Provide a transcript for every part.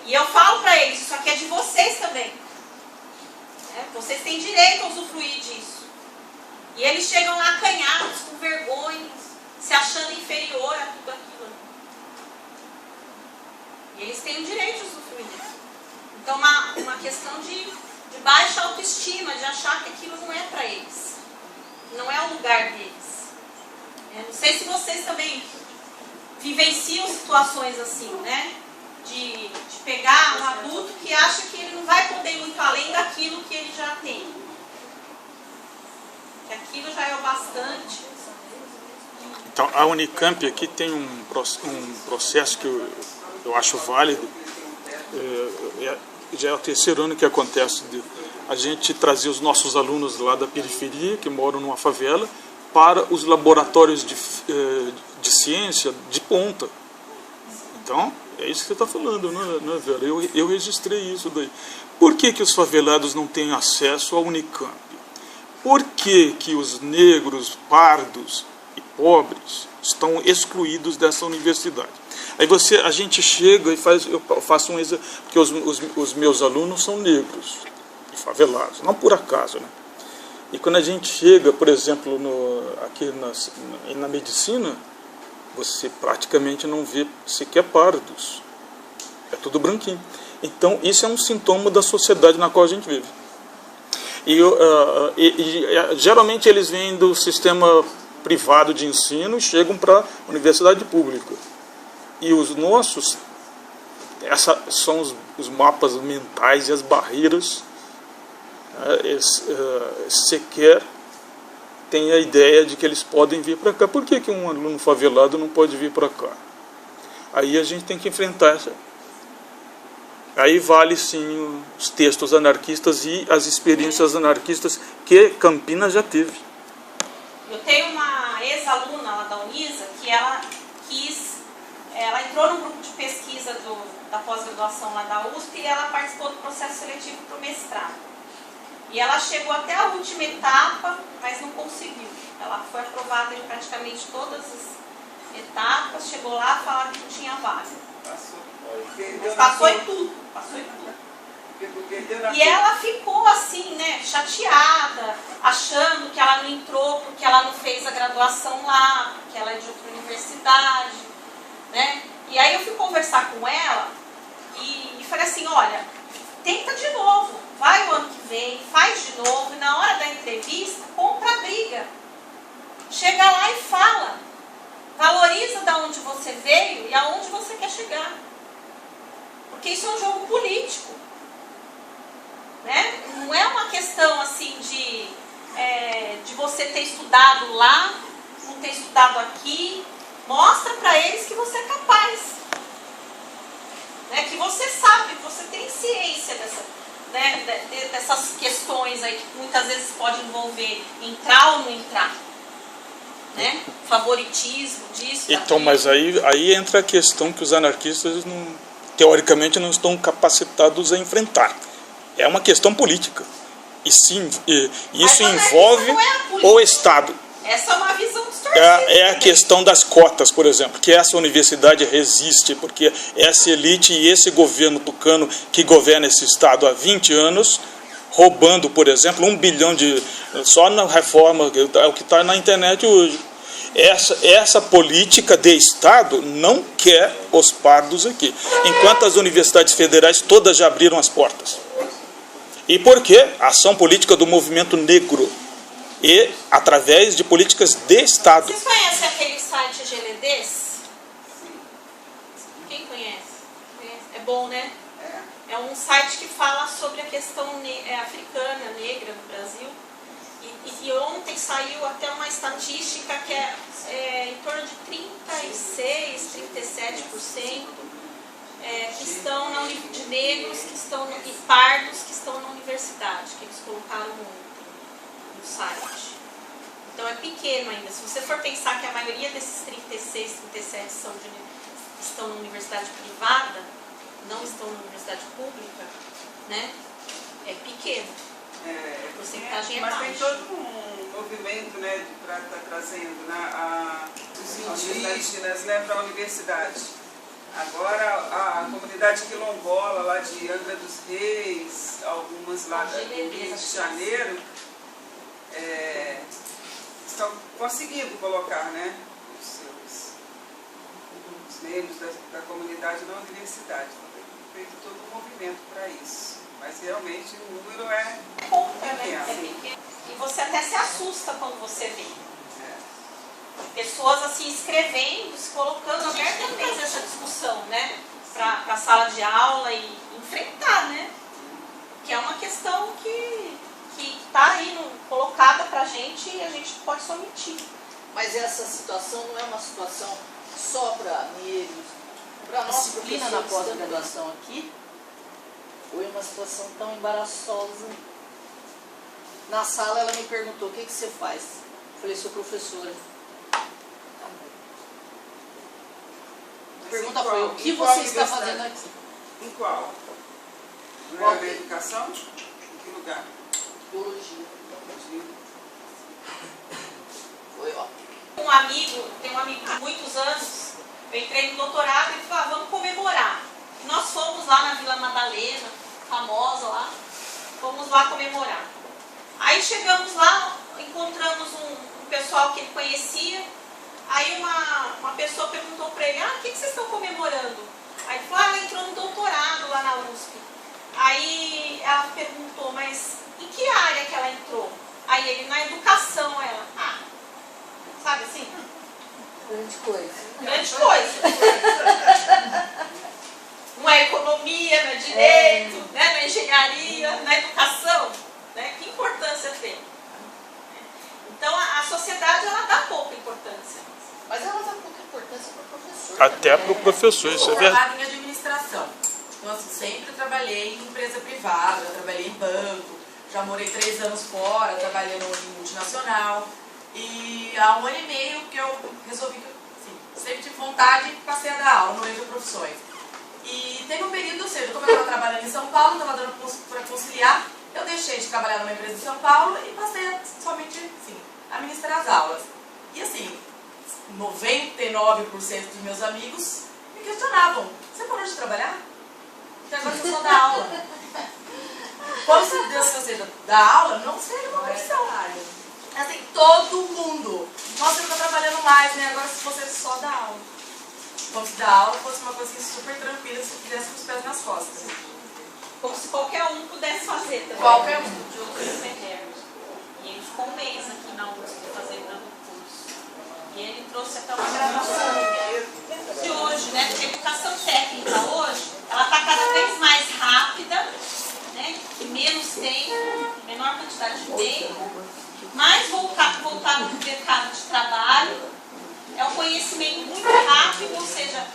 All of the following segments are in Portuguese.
E eu falo para eles, isso aqui é de vocês também. Vocês têm direito a usufruir disso. E eles chegam lá acanhados, com vergonha, se achando inferior a tudo aquilo. E eles têm o direito de usufruir disso. Então, uma questão de baixa autoestima, de achar que aquilo não é para eles. Não é o lugar deles. Não sei se vocês também vivenciam situações assim, né? De pegar um adulto que acha que ele não vai poder ir muito além daquilo que ele já tem. Que aquilo já é o bastante. Então, a Unicamp aqui tem um processo que eu acho válido. Já é o terceiro ano que acontece de a gente trazer os nossos alunos lá da periferia, que moram numa favela, para os laboratórios de ciência de ponta. Então, é isso que você está falando, né, Vera? Eu registrei isso daí. Por que os favelados não têm acesso à Unicamp? Por que os negros, pardos e pobres estão excluídos dessa universidade? Aí a gente chega e eu faço um exemplo, porque os meus alunos são negros e favelados, não por acaso, né? E quando a gente chega, por exemplo, aqui na medicina, você praticamente não vê sequer pardos. É tudo branquinho. Então, isso é um sintoma da sociedade na qual a gente vive. Geralmente eles vêm do sistema privado de ensino e chegam para a universidade pública. E os nossos, são os mapas mentais e as barreiras, sequer tem a ideia de que eles podem vir para cá. Por que um aluno favelado não pode vir para cá? Aí a gente tem que enfrentar essa. Aí vale sim os textos anarquistas e as experiências anarquistas que Campinas já teve. Eu tenho uma ex-aluna lá da Unisa que ela entrou no grupo de pesquisa da pós-graduação lá da USP e ela participou do processo seletivo para o mestrado. E ela chegou até a última etapa, mas não conseguiu. Ela foi aprovada em praticamente todas as etapas, chegou lá a falar que não tinha vaga. Mas passou em tudo. E ela ficou assim, né, chateada, achando que ela não entrou porque ela não fez a graduação lá, porque ela é de outra universidade, né? E aí eu fui conversar com ela e falei assim, olha, tenta de novo, vai o ano que vem, faz de novo, e na hora da entrevista, compra a briga. Chega lá e fala, valoriza de onde você veio e aonde você quer chegar. Porque isso é um jogo político. Né? Não é uma questão assim de você ter estudado lá, não ter estudado aqui. Mostra para eles que você é capaz. Né? Que você sabe, que você tem ciência dessas questões aí que muitas vezes pode envolver entrar ou não entrar. Né? Favoritismo disso. Então, mas aí entra a questão que os anarquistas teoricamente não estão capacitados a enfrentar. É uma questão política. E sim, isso envolve o Estado. Essa é uma visão distorcida. É a questão das cotas, por exemplo, que essa universidade resiste, porque essa elite e esse governo tucano que governa esse Estado há 20 anos, roubando, por exemplo, 1 bilhão só na reforma, é o que está na internet hoje. Essa política de Estado não quer os pardos aqui. Enquanto as universidades federais todas já abriram as portas. E por quê? A ação política do movimento negro. E através de políticas de Estado. Vocês conhecem aquele site GLDs? Quem conhece? É bom, né? É um site que fala sobre a questão africana, negra no Brasil. E ontem saiu até uma estatística que é em torno de 36, 37% que estão de negros e pardos que estão na universidade, que eles colocaram no site. Então é pequeno ainda. Se você for pensar que a maioria desses 36, 37 estão na universidade privada, não estão na universidade pública, né? É pequeno. A porcentagem é mas baixa. tem todo um movimento, né, para estar trazendo, né, os indígenas, né, para a universidade. Agora a comunidade quilombola lá de Angra dos Reis, algumas lá do Rio de Janeiro, estão conseguindo colocar, né, os membros da comunidade na universidade. Então, tem feito todo um movimento para isso. Mas realmente o número é pequeno. E você até se assusta quando você vê. Pessoas assim escrevendo, se colocando abertamente essa discussão, né? Para a sala de aula e enfrentar, né? Que é uma questão que está aí colocada para a gente e a gente pode só omitir. Mas essa situação não é uma situação só para negros, para nossa disciplina na pós-graduação aqui, ou é uma situação tão embaraçosa. Na sala ela me perguntou, o que você faz? Eu falei, sou professora. A pergunta foi, o que você está fazendo aqui? Em qual? Na área da educação? Em que lugar? Biologia. Foi ótimo. Tem um amigo de muitos anos, eu entrei no doutorado e falei, vamos comemorar. Nós fomos lá na Vila Madalena, famosa lá, fomos lá comemorar. Aí chegamos lá, encontramos um pessoal que ele conhecia, aí uma pessoa perguntou para ele, o que vocês estão comemorando? Aí ele falou, ela entrou no doutorado lá na USP. Aí ela perguntou, mas em que área que ela entrou? Aí ele, na educação, ela, sabe assim? Grande coisa. Grande coisa. Não é economia, não é direito, né? Não é engenharia, não é educação. Né? Que importância tem? Então a sociedade ela dá pouca importância. Mas ela dá pouca importância para o professor. Até para o professor, isso é verdade. Eu sou formada em administração. Então, assim, sempre trabalhei em empresa privada, trabalhei em banco, já morei 3 anos fora, trabalhando em multinacional. E há 1 ano e meio que eu resolvi, assim, sempre tive vontade e passei a dar aula no Entre Profissões. E teve um período, ou seja, como eu estava trabalhando em São Paulo, estava dando para conciliar, eu deixei de trabalhar numa empresa em São Paulo e passei a somente, assim, a ministrar as aulas. E assim, 99% dos meus amigos me questionavam, você parou de trabalhar? Porque agora você só dá aula. Como se Deus fosse dar aula, não seria uma opção. Assim, todo mundo. Nossa, você não está trabalhando mais, né? Agora se você só dá aula. Como se dar aula fosse uma coisa super tranquila, se fizesse com os pés nas costas. Como se qualquer um pudesse fazer também. Qualquer um. De outros internos. E ele ficou um mês aqui na USP fazendo o curso. E ele trouxe até uma gravação de hoje, né? Porque a educação técnica hoje, ela está cada vez mais rápida, né? E menos tempo, menor quantidade de tempo, mais voltado no mercado de trabalho. É um conhecimento muito rápido, ou seja,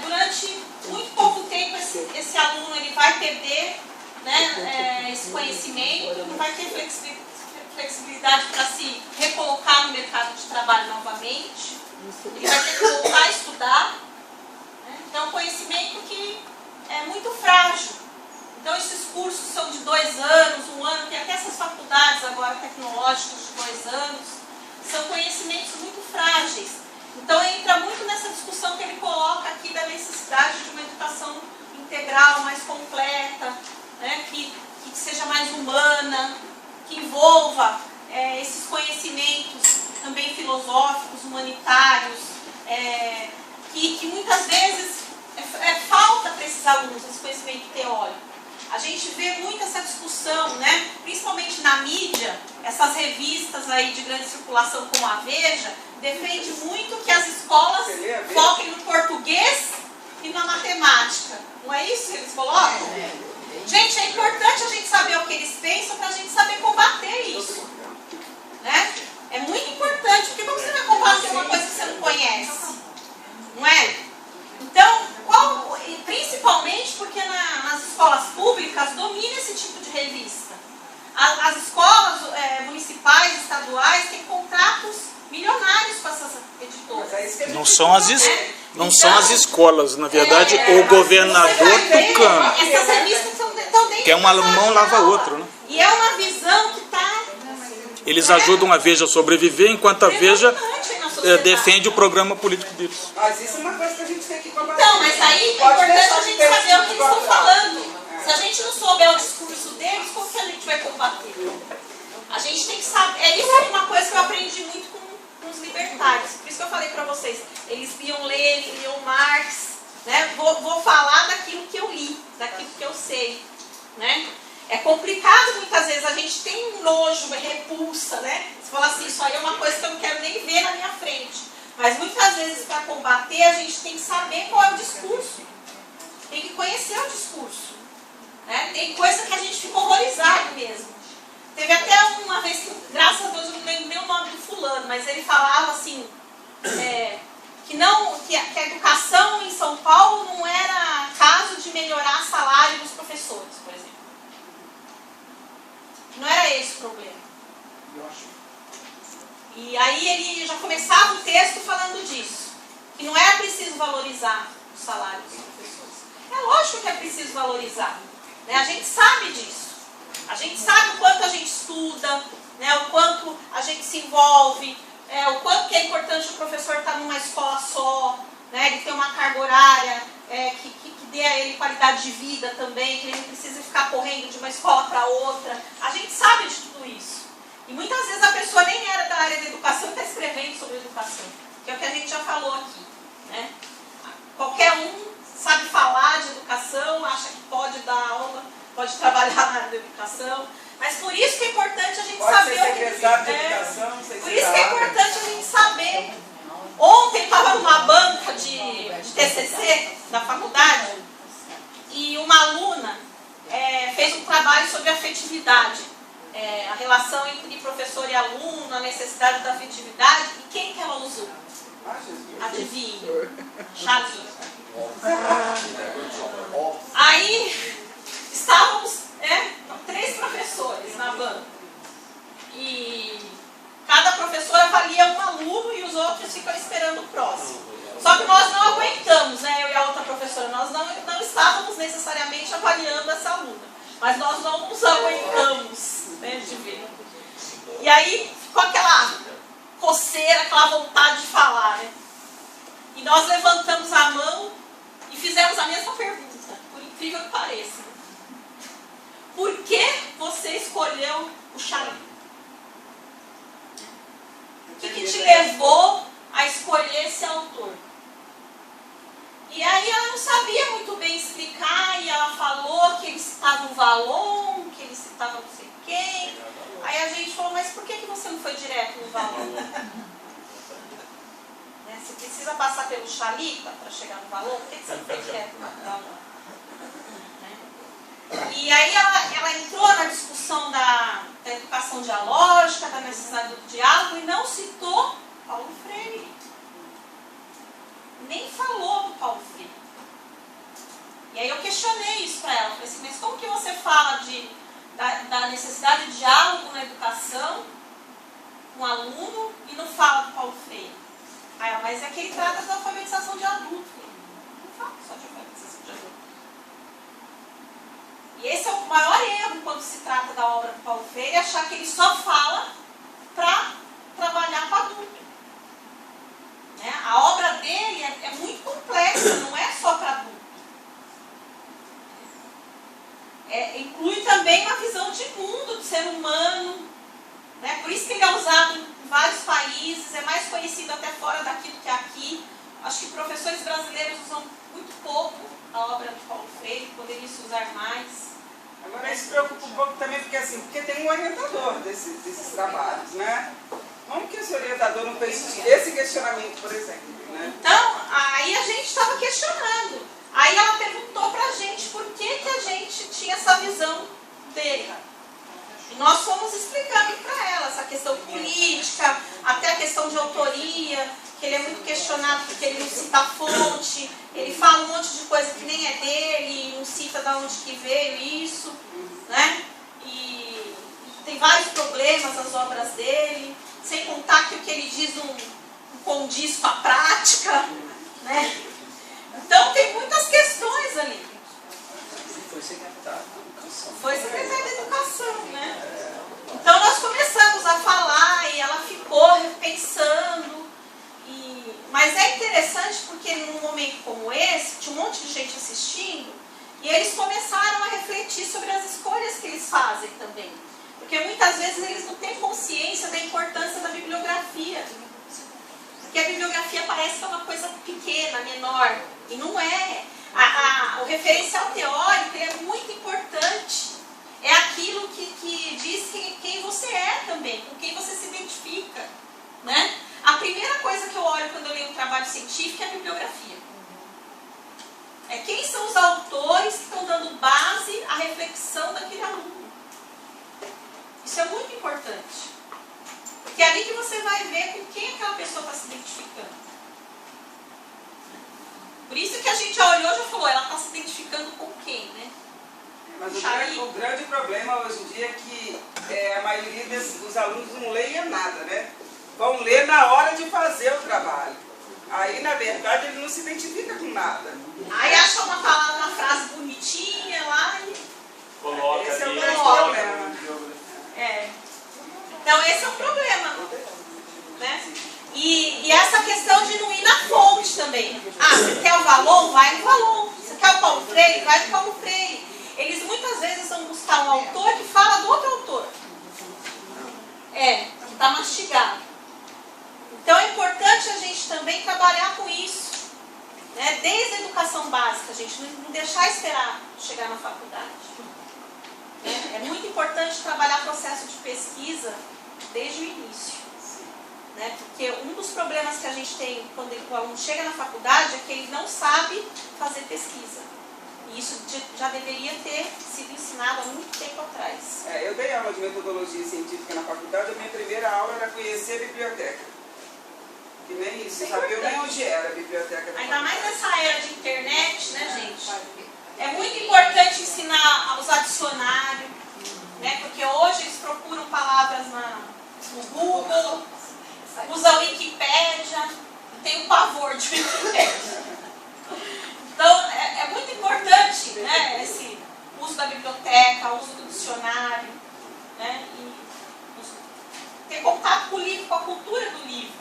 durante muito pouco tempo esse aluno ele vai perder, né, esse conhecimento, não vai ter flexibilidade para se recolocar no mercado de trabalho novamente, ele vai ter que voltar a estudar. Né? Então é um conhecimento que é muito frágil. Então esses cursos são de 2 anos, 1 ano, tem até essas faculdades agora tecnológicas de 2 anos. São conhecimentos muito frágeis. Então entra muito nessa discussão que ele coloca aqui da necessidade de uma educação integral, mais completa, né? que seja mais humana, que envolva esses conhecimentos também filosóficos, humanitários, que muitas vezes falta para esses alunos esse conhecimento teórico. A gente vê muito essa discussão, né? Principalmente na mídia, essas revistas aí de grande circulação como a Veja, defende muito que as escolas foquem no português e na matemática. Não é isso que eles colocam? Gente, é importante a gente saber o que eles pensam para a gente saber combater isso. Né? É muito importante, porque como você vai combater uma coisa que você não conhece? Não é? Então, principalmente porque nas escolas públicas domina esse tipo de revista. As escolas municipais, estaduais, têm contratos milionários com essas editoras. Não são as escolas, na verdade, o governador tucano. Essas revistas estão dentro. Que é uma mão lava a outra, né? E é uma visão que está... Eles ajudam a Veja a sobreviver, enquanto a Veja defende o programa político deles. Mas isso é uma coisa que a gente tem que combater. Então, mas aí é importante a gente saber o que eles estão falando. Se a gente não souber o discurso deles, como que a gente vai combater? A gente tem que saber. Isso é uma coisa que eu aprendi muito com os libertários. Por isso que eu falei para vocês. Eles liam Lenin, liam Marx. Né? Vou falar daquilo que eu li, daquilo que eu sei. Né? É complicado muitas vezes. A gente tem um nojo, uma repulsa. Né? Você fala assim, isso aí é uma coisa que eu não quero nem ver na minha frente. Mas muitas vezes, para combater, a gente tem que saber qual é o discurso. Tem que conhecer o discurso. Né? Tem coisa que a gente fica horrorizado mesmo. Teve até uma vez que, graças a Deus, eu não lembro nem o nome do fulano, mas ele falava assim, que a educação em São Paulo não era caso de melhorar o salário dos professores, por exemplo. Não era esse o problema. E aí ele já começava o texto falando disso, que não era preciso valorizar o salário dos professores. É lógico que é preciso valorizar. Né? A gente sabe disso. A gente sabe o quanto a gente estuda, né? O quanto a gente se envolve, o quanto que é importante o professor estar numa escola só, né? Ele ter uma carga horária que dê a ele qualidade de vida também, que ele não precisa ficar correndo de uma escola para outra. A gente sabe de tudo isso. E muitas vezes a pessoa nem era da área da educação e está escrevendo sobre educação, que é o que a gente já falou aqui. Né? Qualquer um sabe falar de educação, acha que pode dar aula, pode trabalhar na área da educação, mas por isso que é importante a gente saber o que por isso que é importante a gente saber. Ontem eu estava numa banca de TCC da faculdade e uma aluna fez um trabalho sobre afetividade, a relação entre professor e aluno, a necessidade da afetividade. E quem que ela usou? Adivinha? Xavi. Aí estávamos 3 professores na banca e cada professor avalia um aluno e os outros ficam esperando o próximo. Só que nós não aguentamos, né, eu e a outra professora, nós não estávamos necessariamente avaliando essa aluna, mas nós não nos aguentamos, né, de ver. E aí ficou aquela coceira, aquela vontade de falar, né? E nós levantamos a mão e fizemos a mesma pergunta, por incrível que pareça. Por que você escolheu o Xavi? O que te levou a escolher esse autor? E aí ela não sabia muito bem explicar, e ela falou que ele citava um Valon, que ele citava não sei quem. Aí a gente falou, mas por que você não foi direto no Valon? Você precisa passar pelo Xalipa para chegar no Valon? Por que você não foi direto no Valon? E aí ela entrou na discussão da educação dialógica, da necessidade do diálogo, e não citou Paulo Freire. Nem falou do Paulo Freire. E aí eu questionei isso para ela. Falei assim, mas como que você fala da necessidade de diálogo na educação com o aluno e não fala do Paulo Freire? Aí ela, mas é que ele trata da alfabetização de adulto. Não fala só de alfabetização de adulto. E esse é o maior erro quando se trata da obra do Paulo Freire, achar que ele só fala para trabalhar com adulto. Né? A obra dele é muito complexa, não é só para adulto. Inclui também uma visão de mundo do ser humano. Né? Por isso que ele é usado em vários países, é mais conhecido até fora daqui do que aqui. Acho que professores brasileiros usam muito pouco a obra do Paulo Freire, poderiam se usar mais. Agora isso preocupa um pouco também, porque tem um orientador desses trabalhos, né? Como que esse orientador não fez esse questionamento, por exemplo? Né? Então, aí a gente estava questionando. Aí ela perguntou pra gente por que a gente tinha essa visão dele. E nós fomos explicando para ela essa questão política, até a questão de autoria, que ele é muito questionado porque ele não cita a fonte, ele fala um monte de coisa que nem é dele, não cita de onde que veio isso, né? E tem vários problemas as obras dele, sem contar que o que ele diz não condiz com a prática, né? Então tem muitas questões ali. Foi secretário da Educação. Foi secretário da Educação, né? Então nós começamos a falar e ela ficou pensando. muitas vezes eles não têm consciência da importância da bibliografia. Porque a bibliografia parece que é uma coisa pequena, menor, e não é. O referencial teórico é muito importante. É aquilo que diz quem você é também, com quem você se identifica, né? A primeira coisa que eu olho quando eu leio um trabalho científico é a bibliografia. É quem são os autores que estão dando base à reflexão daquele aluno. Isso é muito importante. Porque é ali que você vai ver com quem aquela pessoa está se identificando. Por isso que a gente já olhou e já falou, ela está se identificando com quem, né? Mas o grande problema hoje em dia é que a maioria dos alunos não leem nada, né? Vão ler na hora de fazer o trabalho. Aí, na verdade, ele não se identifica com nada. Aí acha uma palavra, uma frase bonitinha lá e... Coloca esse é o ali, grande coloca problema. Então esse é um problema, né? E essa questão de não ir na fonte também. Você quer o Valon? Vai no Valon. Você quer o Paulo Freire? Vai no Paulo Freire. Eles muitas vezes vão buscar um autor que fala do outro autor. Que está mastigado. Então é importante a gente também trabalhar com isso, né? Desde a educação básica, a gente não deixar esperar chegar na faculdade. É muito importante trabalhar processo de pesquisa desde o início, né? Porque um dos problemas que a gente tem quando o aluno chega na faculdade é que ele não sabe fazer pesquisa. E isso já deveria ter sido ensinado há muito tempo atrás. Eu dei aula de metodologia científica na faculdade, a minha primeira aula era conhecer a biblioteca. Que nem isso, sabia nem onde era a biblioteca. Ainda mais nessa era de internet, né, gente? É muito importante ensinar a usar dicionário, né? Porque hoje eles procuram palavras no Google, usam a Wikipédia, tem um pavor de Wikipédia. Então, é muito importante, né, esse uso da biblioteca, o uso do dicionário, né? E ter contato com o livro, com a cultura do livro,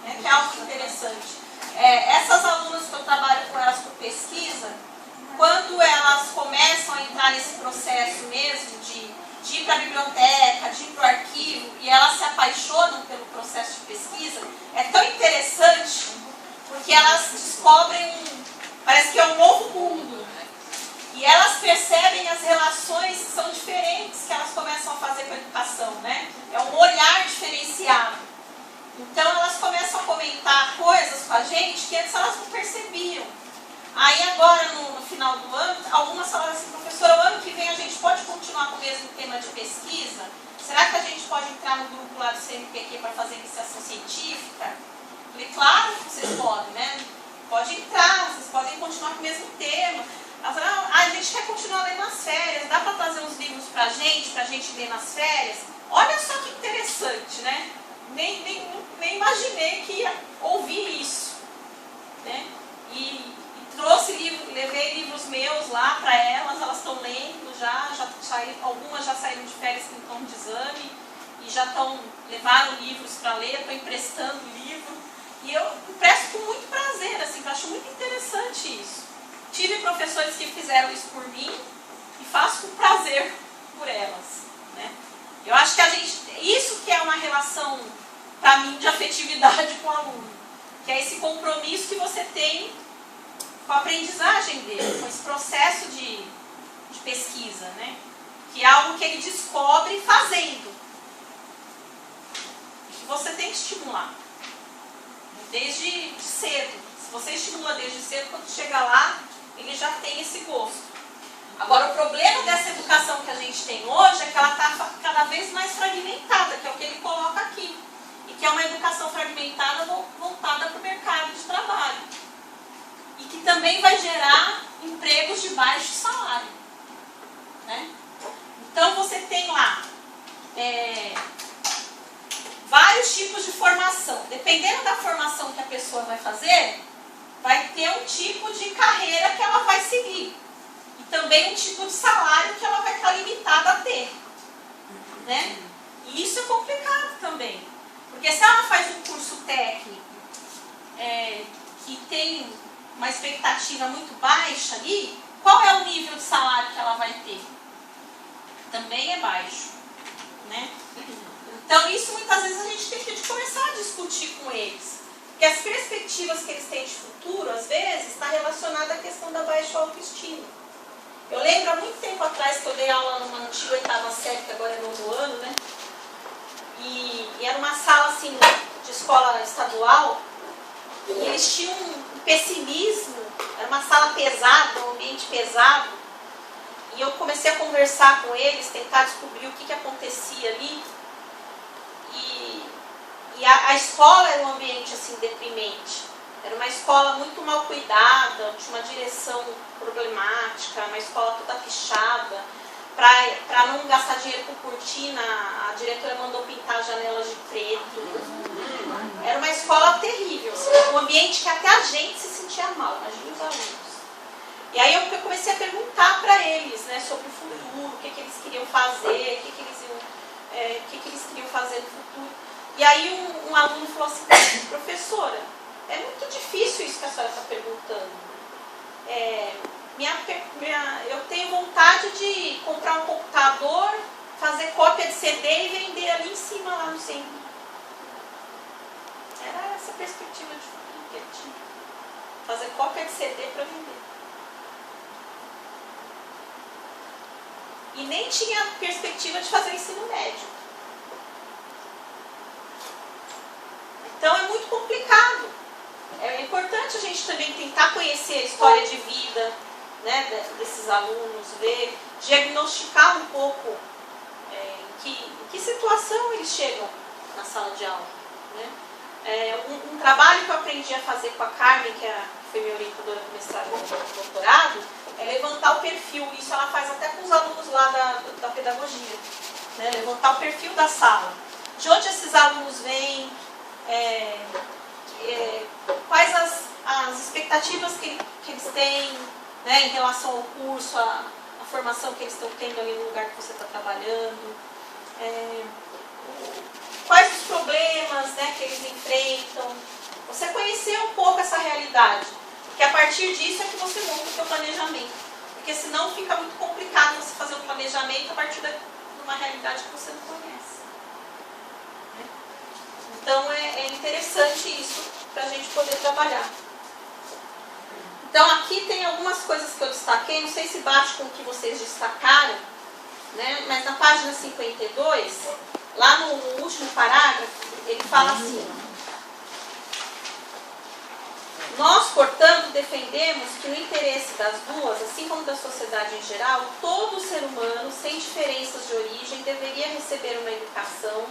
né, que é algo interessante. Essas alunas que eu trabalho com elas por pesquisa, quando elas começam a entrar nesse processo mesmo de ir para a biblioteca, de ir para o arquivo, e elas se apaixonam pelo processo de pesquisa, é tão interessante, porque elas descobrem, parece que é um novo mundo, e elas percebem as relações que são diferentes que elas começam a fazer com a educação, né? É um olhar diferenciado. Então elas começam a comentar coisas com a gente que antes elas não percebiam. Aí agora, no final do ano, algumas falaram assim, professora, o ano que vem a gente pode continuar com o mesmo tema de pesquisa? Será que a gente pode entrar no grupo lá do CNPq para fazer iniciação científica? Eu falei, claro que vocês podem, né? Pode entrar, vocês podem continuar com o mesmo tema. Ela falou, a gente quer continuar lendo nas férias, dá para trazer uns livros para a gente ler nas férias? Olha só que interessante, né? Nem imaginei que ia ouvir isso, né? E trouxe livro, levei livros meus lá para elas estão lendo já saíram, algumas já saíram de férias que estão de exame e já levaram livros para ler, estou emprestando livro e eu empresto com muito prazer, assim, eu acho muito interessante isso. Tive professores que fizeram isso por mim e faço com prazer por elas, né? Eu acho que isso que é uma relação, para mim, de afetividade com o aluno, que é esse compromisso que você tem com a aprendizagem dele, com esse processo de pesquisa, né? Que é algo que ele descobre fazendo. E que você tem que estimular. Desde cedo. Se você estimula desde cedo, quando chega lá, ele já tem esse gosto. Agora, o problema dessa educação que a gente tem hoje é que ela está cada vez mais fragmentada, que é o que ele coloca aqui. E que é uma educação fragmentada voltada para o mercado de trabalho. E que também vai gerar empregos de baixo salário, né? Então você tem lá vários tipos de formação. Dependendo da formação que a pessoa vai fazer, vai ter um tipo de carreira que ela vai seguir. E também um tipo de salário que ela vai estar limitada a ter, né? E isso é complicado também. Porque se ela faz um curso técnico que tem uma expectativa muito baixa ali, qual é o nível de salário que ela vai ter? Também é baixo, né? discutir com eles. Porque as perspectivas que eles têm de futuro, às vezes, está relacionada à questão da baixa autoestima. Eu lembro há muito tempo atrás que eu dei aula numa antiga 8ª série, que agora é 9º ano, né? E era uma sala assim, de escola estadual, e eles tinham um pessimismo, era uma sala pesada, um ambiente pesado, e eu comecei a conversar com eles, tentar descobrir o que acontecia ali, e a escola era um ambiente assim deprimente, era uma escola muito mal cuidada, tinha uma direção problemática, uma escola toda pichada. Para não gastar dinheiro com cortina, a diretora mandou pintar as janelas de preto. Era uma escola terrível, assim, um ambiente que até a gente se sentia mal, imagina os alunos. E aí eu comecei a perguntar para eles, né, sobre o futuro, o que eles queriam fazer, o que eles queriam fazer no futuro. E aí um aluno falou assim, professora, é muito difícil isso que a senhora está perguntando. Eu tenho vontade de comprar um computador, fazer cópia de CD e vender ali em cima, lá no centro. Era essa perspectiva de futuro que ele tinha. Fazer cópia de CD para vender. E nem tinha perspectiva de fazer ensino médio. Então é muito complicado. É importante a gente também tentar conhecer a história de vida, né, desses alunos, ver, diagnosticar um pouco em que situação eles chegam na sala de aula. Né? Um trabalho que eu aprendi a fazer com a Carmen, que foi minha orientadora do mestrado e do doutorado, é levantar o perfil. Isso ela faz até com os alunos lá da pedagogia. Né? Levantar o perfil da sala. De onde esses alunos vêm, quais as expectativas que eles têm, né, em relação ao curso, a formação que eles estão tendo ali no lugar que você está trabalhando, quais os problemas, né, que eles enfrentam. Você conhecer um pouco essa realidade, porque a partir disso é que você monta o seu planejamento, porque senão fica muito complicado você fazer um planejamento a partir de uma realidade que você não conhece. Então é interessante isso para a gente poder trabalhar. Então aqui tem algumas coisas que eu destaquei, não sei se bate com o que vocês destacaram, né? Mas na página 52, lá no último parágrafo, ele fala assim: nós, portanto, defendemos que no interesse das duas, assim como da sociedade em geral, todo ser humano, sem diferenças de origem, deveria receber uma educação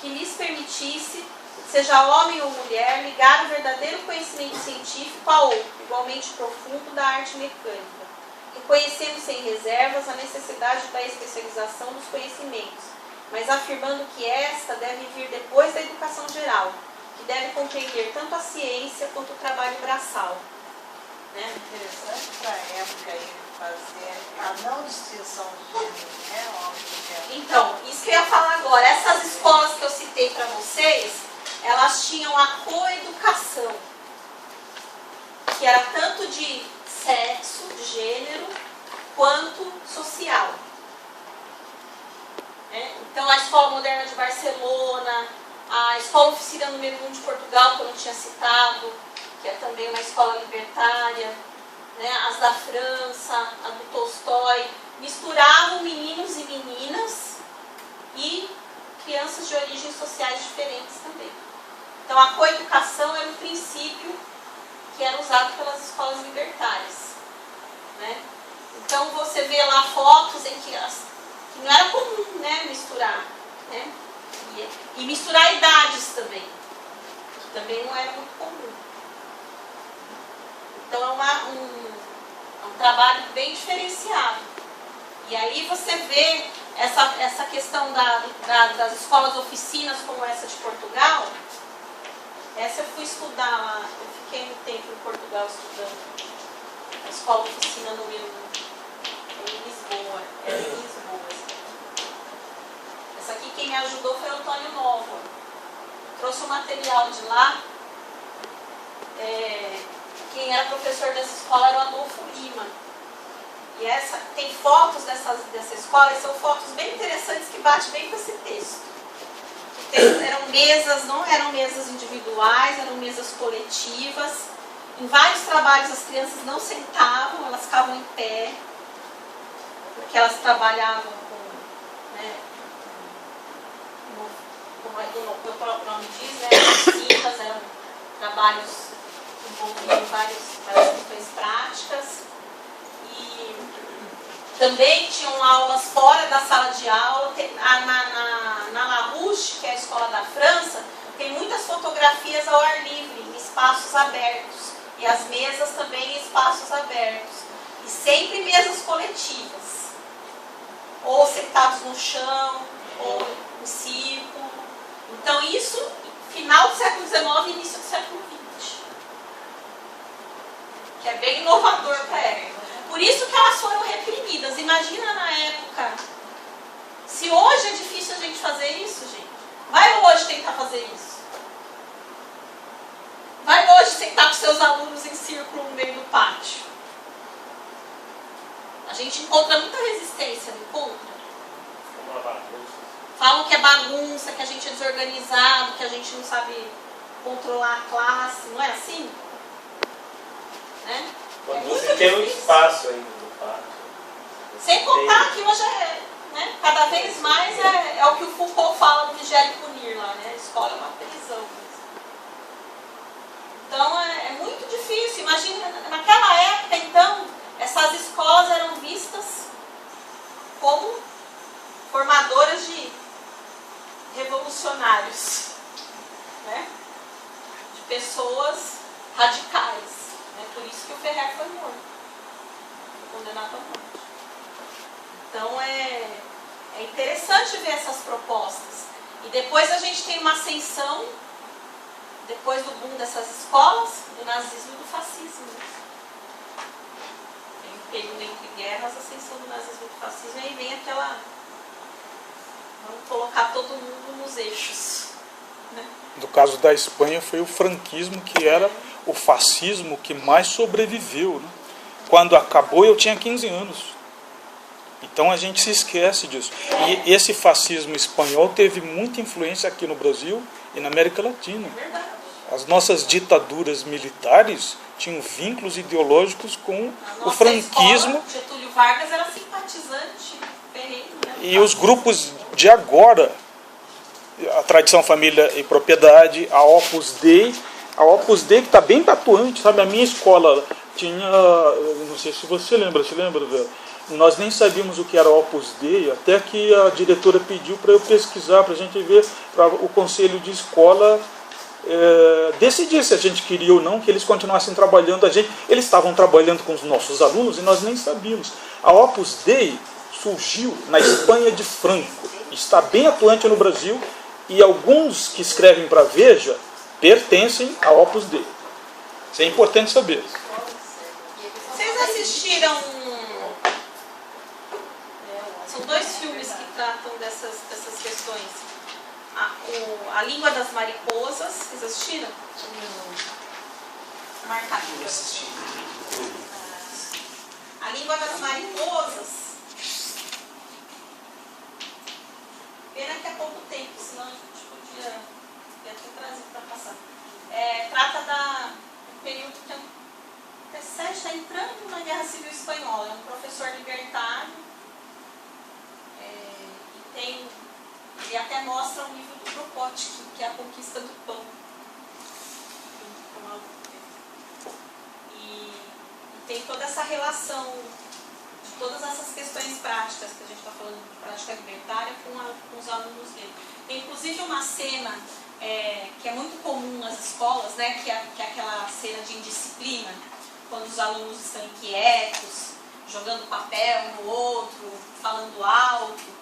que lhes permitisse, seja homem ou mulher, ligar o verdadeiro conhecimento científico a outro, igualmente profundo, da arte mecânica, reconhecendo sem reservas a necessidade da especialização dos conhecimentos, mas afirmando que esta deve vir depois da educação geral, que deve compreender tanto a ciência quanto o trabalho braçal. Né? Interessante para a época ele fazer a não distinção de gênero, né? Homem e mulher. Então, isso que eu ia falar agora, essas escolas que eu citei para vocês, elas tinham a coeducação, que era tanto de sexo, de gênero, quanto social. Então, a Escola Moderna de Barcelona, a Escola Oficina número 1 de Portugal, que eu não tinha citado, que é também uma escola libertária, né? As da França, a do Tolstói, misturavam meninos e meninas e crianças de origens sociais diferentes também. Então, a coeducação era um princípio que era usado pelas escolas libertárias. Né? Então, você vê lá fotos em que não era comum, né, misturar. Né? E misturar idades também, que também não era muito comum. Então, é um trabalho bem diferenciado. E aí você vê essa questão das escolas oficinas, como essa de Portugal. Essa eu fui estudar lá, eu fiquei um tempo em Portugal estudando. A escola oficina número 1, em Lisboa. Era em Lisboa. Essa aqui quem me ajudou foi o Antônio Nova. Trouxe o material de lá. Quem era professor dessa escola era o Adolfo Lima. E tem fotos dessa escola, e são fotos bem interessantes que batem bem com esse texto. Eram mesas, não eram mesas individuais, eram mesas coletivas. Em vários trabalhos as crianças não sentavam, elas ficavam em pé, porque elas trabalhavam com, né, como o próprio nome diz, né, oficinas, eram trabalhos envolviam várias questões práticas. E também tinham aulas fora da sala de aula. Na Larouche, que é a escola da França, tem muitas fotografias ao ar livre, em espaços abertos. E as mesas também em espaços abertos. E sempre mesas coletivas. Ou sentados no chão, ou em círculo. Então isso, final do século XIX e início do século XX. Que é bem inovador para a época. Por isso que elas foram reprimidas. Imagina na época. Se hoje é difícil a gente fazer isso, gente. Vai hoje tentar fazer isso. Vai hoje sentar com seus alunos em círculo no meio do pátio. A gente encontra muita resistência, não encontra? Falam que é bagunça, que a gente é desorganizado, que a gente não sabe controlar a classe. Não é assim? Né? Quando você tem um espaço ainda no pátio. Sem contar que hoje né, cada vez mais é o que o Foucault fala no Vigiar e Punir lá, né? A escola é uma prisão. Então é muito difícil. Imagina, naquela época, então, essas escolas eram vistas como formadoras de revolucionários, né? De pessoas radicais. Por isso que o Ferrer foi morto, foi condenado à morte. Então é interessante ver essas propostas. E depois a gente tem uma ascensão, depois do boom dessas escolas, do nazismo e do fascismo. Tem um período entre guerras, a ascensão do nazismo e do fascismo, e aí vem aquela... Vamos colocar todo mundo nos eixos. Né? No caso da Espanha foi o franquismo, que era o fascismo que mais sobreviveu. Né? Quando acabou eu tinha 15 anos. Então a gente se esquece disso. E esse fascismo espanhol teve muita influência aqui no Brasil e na América Latina. As nossas ditaduras militares tinham vínculos ideológicos com o franquismo. Escola, Getúlio Vargas era simpatizante, ferrenho, né? E os grupos de agora, a Tradição, Família e Propriedade, a Opus Dei que está bem tatuante, sabe? A minha escola tinha, não sei se você lembra, velho? Nós nem sabíamos o que era Opus Dei, até que a diretora pediu para eu pesquisar, para a gente ver, para o conselho de escola decidir se a gente queria ou não que eles continuassem trabalhando. Eles estavam trabalhando com os nossos alunos e nós nem sabíamos. A Opus Dei surgiu na Espanha de Franco, está bem atuante no Brasil, e alguns que escrevem para a Veja pertencem à Opus Dei. Isso é importante saber. Vocês assistiram... São 2 filmes que tratam dessas questões. A Língua das Mariposas, vocês assistiram? Marcado. A Língua das Mariposas. Pena que é pouco tempo, senão a gente podia ter trazido para passar. Trata do período que o T7 está entrando na Guerra Civil Espanhola. É um professor libertário. Ele até mostra um livro do Kropotkin, que é a conquista do pão. E tem toda essa relação de todas essas questões práticas que a gente está falando de prática libertária com os alunos dele. Tem inclusive uma cena que é muito comum nas escolas, né, que é aquela cena de indisciplina, quando os alunos estão inquietos, jogando papel um no outro, falando alto.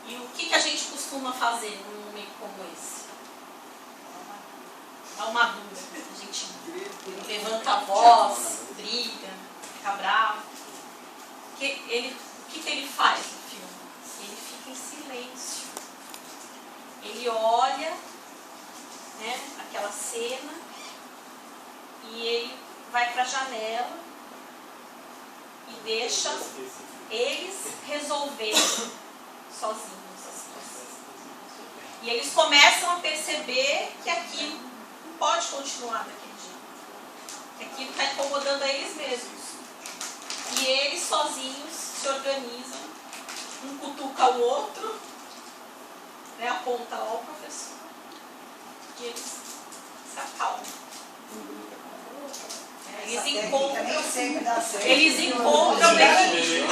E o que a gente costuma fazer num momento como esse? Dá uma dúvida. A gente levanta a voz, briga, fica bravo. O que ele faz no filme? Ele fica em silêncio. Ele olha, né, aquela cena e ele vai para a janela e deixa eles resolverem sozinhos a situação. E eles começam a perceber que aquilo não pode continuar daquele jeito. Que aquilo está incomodando a eles mesmos. E eles sozinhos se organizam, um cutuca o outro, né, aponta lá o professor. E eles se acalmam. Eles encontram o equilíbrio.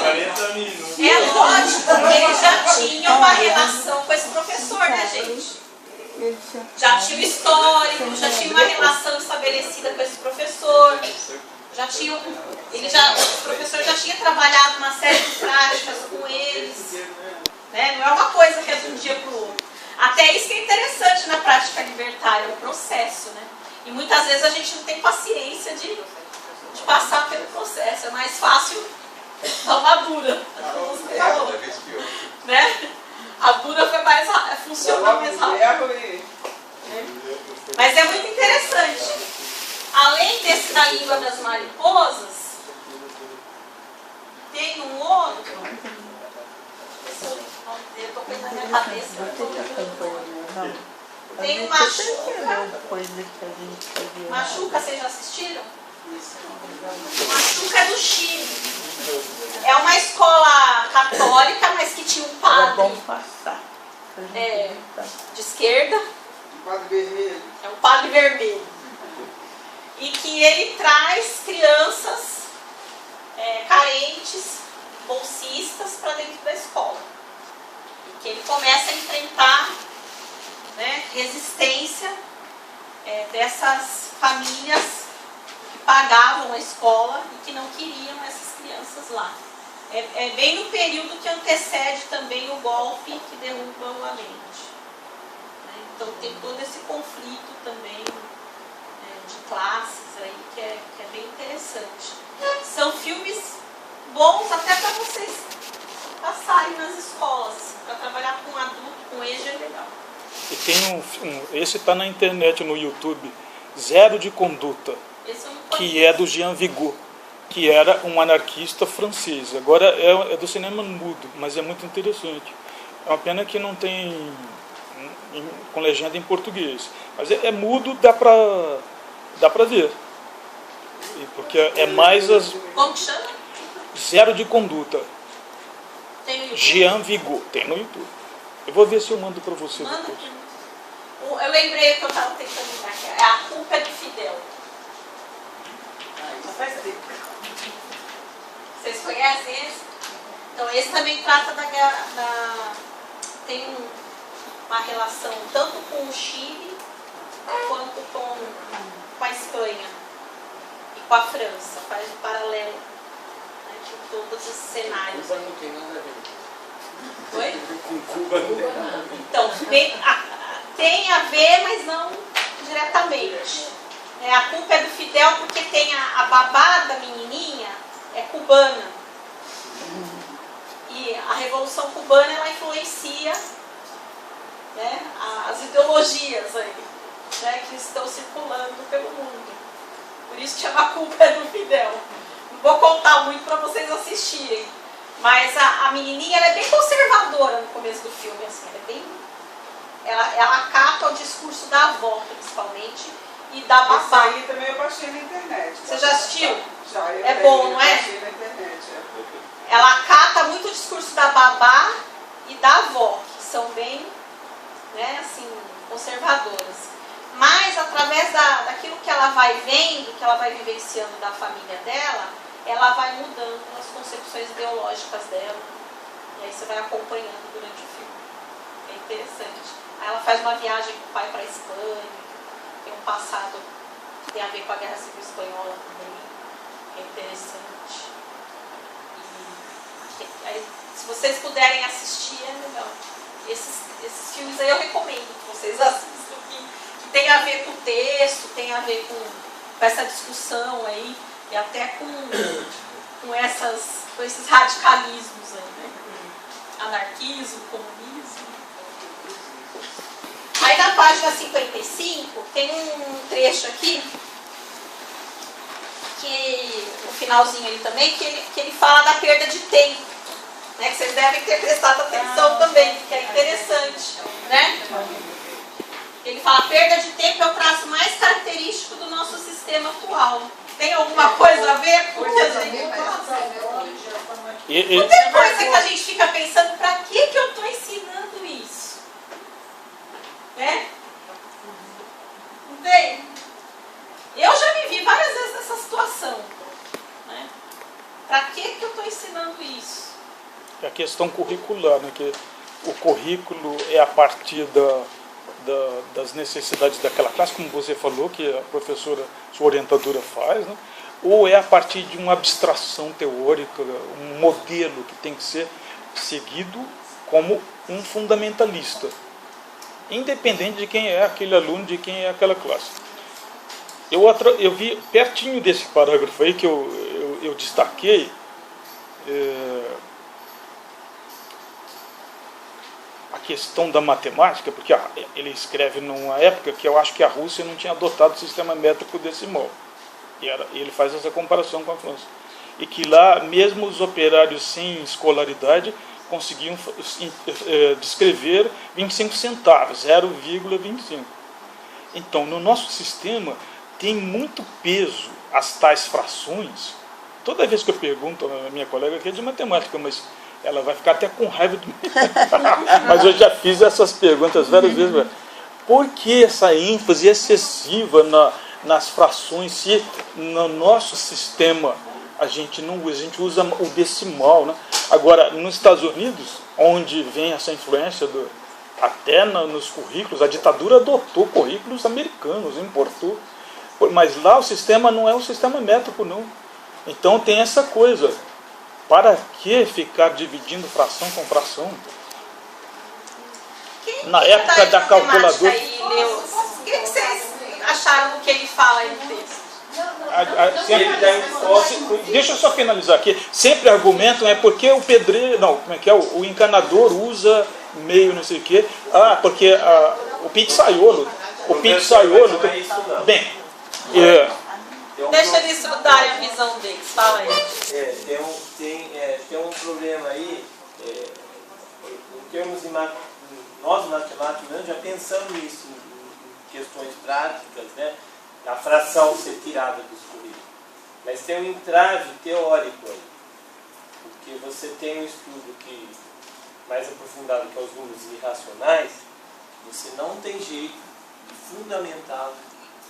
É lógico que eles já tinham uma relação com esse professor, né, gente? Já tinha o histórico, já tinha uma relação estabelecida com esse professor. Já tinha, o professor já tinha trabalhado uma série de práticas com eles. Né? Não é uma coisa que é de um dia para o outro. Até isso que é interessante na prática libertária, é o processo. Né? E muitas vezes a gente não tem paciência de passar pelo processo. É mais fácil tomar dura. Né? A dura foi mais funciona mais rápido. Mas é muito interessante. Além desse da língua das mariposas, tem um outro. Eu estou com ele na minha cabeça. Tem o Machuca. Machuca, vocês já assistiram? Machuca é do Chile. É uma escola católica, mas que tinha um padre de esquerda. Padre vermelho. É um padre vermelho. E que ele traz crianças carentes, bolsistas, para dentro da escola. E que ele começa a enfrentar, né, resistência dessas famílias que pagavam a escola e que não queriam essas crianças lá. É bem no período que antecede também o golpe que derruba o Allende. Né? Então tem todo esse conflito também de classes aí que é bem interessante. São filmes bons até para vocês passarem nas escolas. Para trabalhar com adulto, com EJA é legal. E tem esse está na internet, no YouTube, Zero de Conduta, que é do Jean Vigo, que era um anarquista francês. Agora é do cinema mudo, mas é muito interessante. É uma pena que não tem com legenda em português. Mas é mudo, dá para ver. Porque é mais as... Como que chama? Zero de Conduta. Tem no YouTube? Jean Vigo, tem no YouTube. Eu vou ver se eu mando para você Manda depois. aqui. Eu lembrei que eu estava tentando lembrar aqui. É A Culpa é do Fidel. Vocês conhecem esse? Então esse também trata da guerra. Tem uma relação tanto com o Chile quanto com a Espanha e com a França. Faz um paralelo, né, de todos os cenários. Cuba não tem nada a ver. Oi? Com Cuba não tem nada a ver. Então, tem a ver, mas não diretamente. A culpa é do Fidel porque tem a babá da menininha é cubana. E a Revolução Cubana ela influencia, né, as ideologias aí, né, que estão circulando pelo mundo. Por isso que chama A Culpa é do Fidel. Não vou contar muito para vocês assistirem. Mas a menininha ela é bem conservadora no começo do filme. Assim, ela acata o discurso da avó, principalmente, e da babá. Isso aí também eu baixei na internet. Você já assistiu? Já, É bom, não é? Baixei na internet. Ela acata muito o discurso da babá e da avó, que são bem, né, assim, conservadoras. Mas, através daquilo que ela vai vendo, que ela vai vivenciando da família dela, ela vai mudando as concepções ideológicas dela. E aí você vai acompanhando durante o filme. É interessante. Aí ela faz uma viagem com o pai para a Espanha, tem um passado que tem a ver com a Guerra Civil Espanhola também. É interessante. E aí, se vocês puderem assistir, é legal. Esses filmes aí eu recomendo que vocês assistam, que tem a ver com o texto, tem a ver com essa discussão aí, e até com esses radicalismos aí, né? Anarquismo, comunismo. Aí na página 55 tem um trecho aqui, que no finalzinho ali também, que ele fala da perda de tempo, né? Que vocês devem ter prestado atenção também, que é interessante, né? fala, perda de tempo é o traço mais característico do nosso sistema atual. Tem alguma coisa a ver com o que a gente passa? Não tem coisa que a gente fica pensando, para que eu estou ensinando isso? Né? Não tem? Eu já vivi várias vezes nessa situação. Né? Para que eu estou ensinando isso? É a questão curricular, né? Que o currículo é a partir das necessidades daquela classe, como você falou, que a professora, sua orientadora faz, né? Ou é a partir de uma abstração teórica, um modelo que tem que ser seguido como um fundamentalista, independente de quem é aquele aluno, de quem é aquela classe. Eu vi pertinho desse parágrafo aí que eu destaquei, a questão da matemática, porque ele escreve numa época que eu acho que a Rússia não tinha adotado o sistema métrico decimal. E ele faz essa comparação com a França. E que lá, mesmo os operários sem escolaridade, conseguiam descrever 25 centavos, 0,25. Então, no nosso sistema, tem muito peso as tais frações. Toda vez que eu pergunto a minha colega que é de matemática, mas ela vai ficar até com raiva de mim. Mas eu já fiz essas perguntas várias vezes. Por que essa ênfase excessiva nas frações, se no nosso sistema a gente usa o decimal, né? Agora, nos Estados Unidos, onde vem essa influência até nos currículos, a ditadura adotou currículos americanos, importou. Mas lá o sistema não é um sistema métrico, não. Então tem essa coisa. Para que ficar dividindo fração com fração? Na época da calculadora... O que vocês acharam do que ele fala aí no texto? Deixa eu só finalizar aqui. Sempre argumentam porque o pedreiro... Não, como é que é? O encanador usa meio não sei o quê. Porque o pizzaiolo... Bem... Deixa eles darem a visão deles. Fala aí. Tem um problema aí, em termos de nós matemáticos já pensamos nisso, em questões práticas, né? A fração ser tirada dos currículos. Mas tem um entrave teórico aí, porque você tem um estudo mais aprofundado que é os números irracionais, você não tem jeito de fundamentá-lo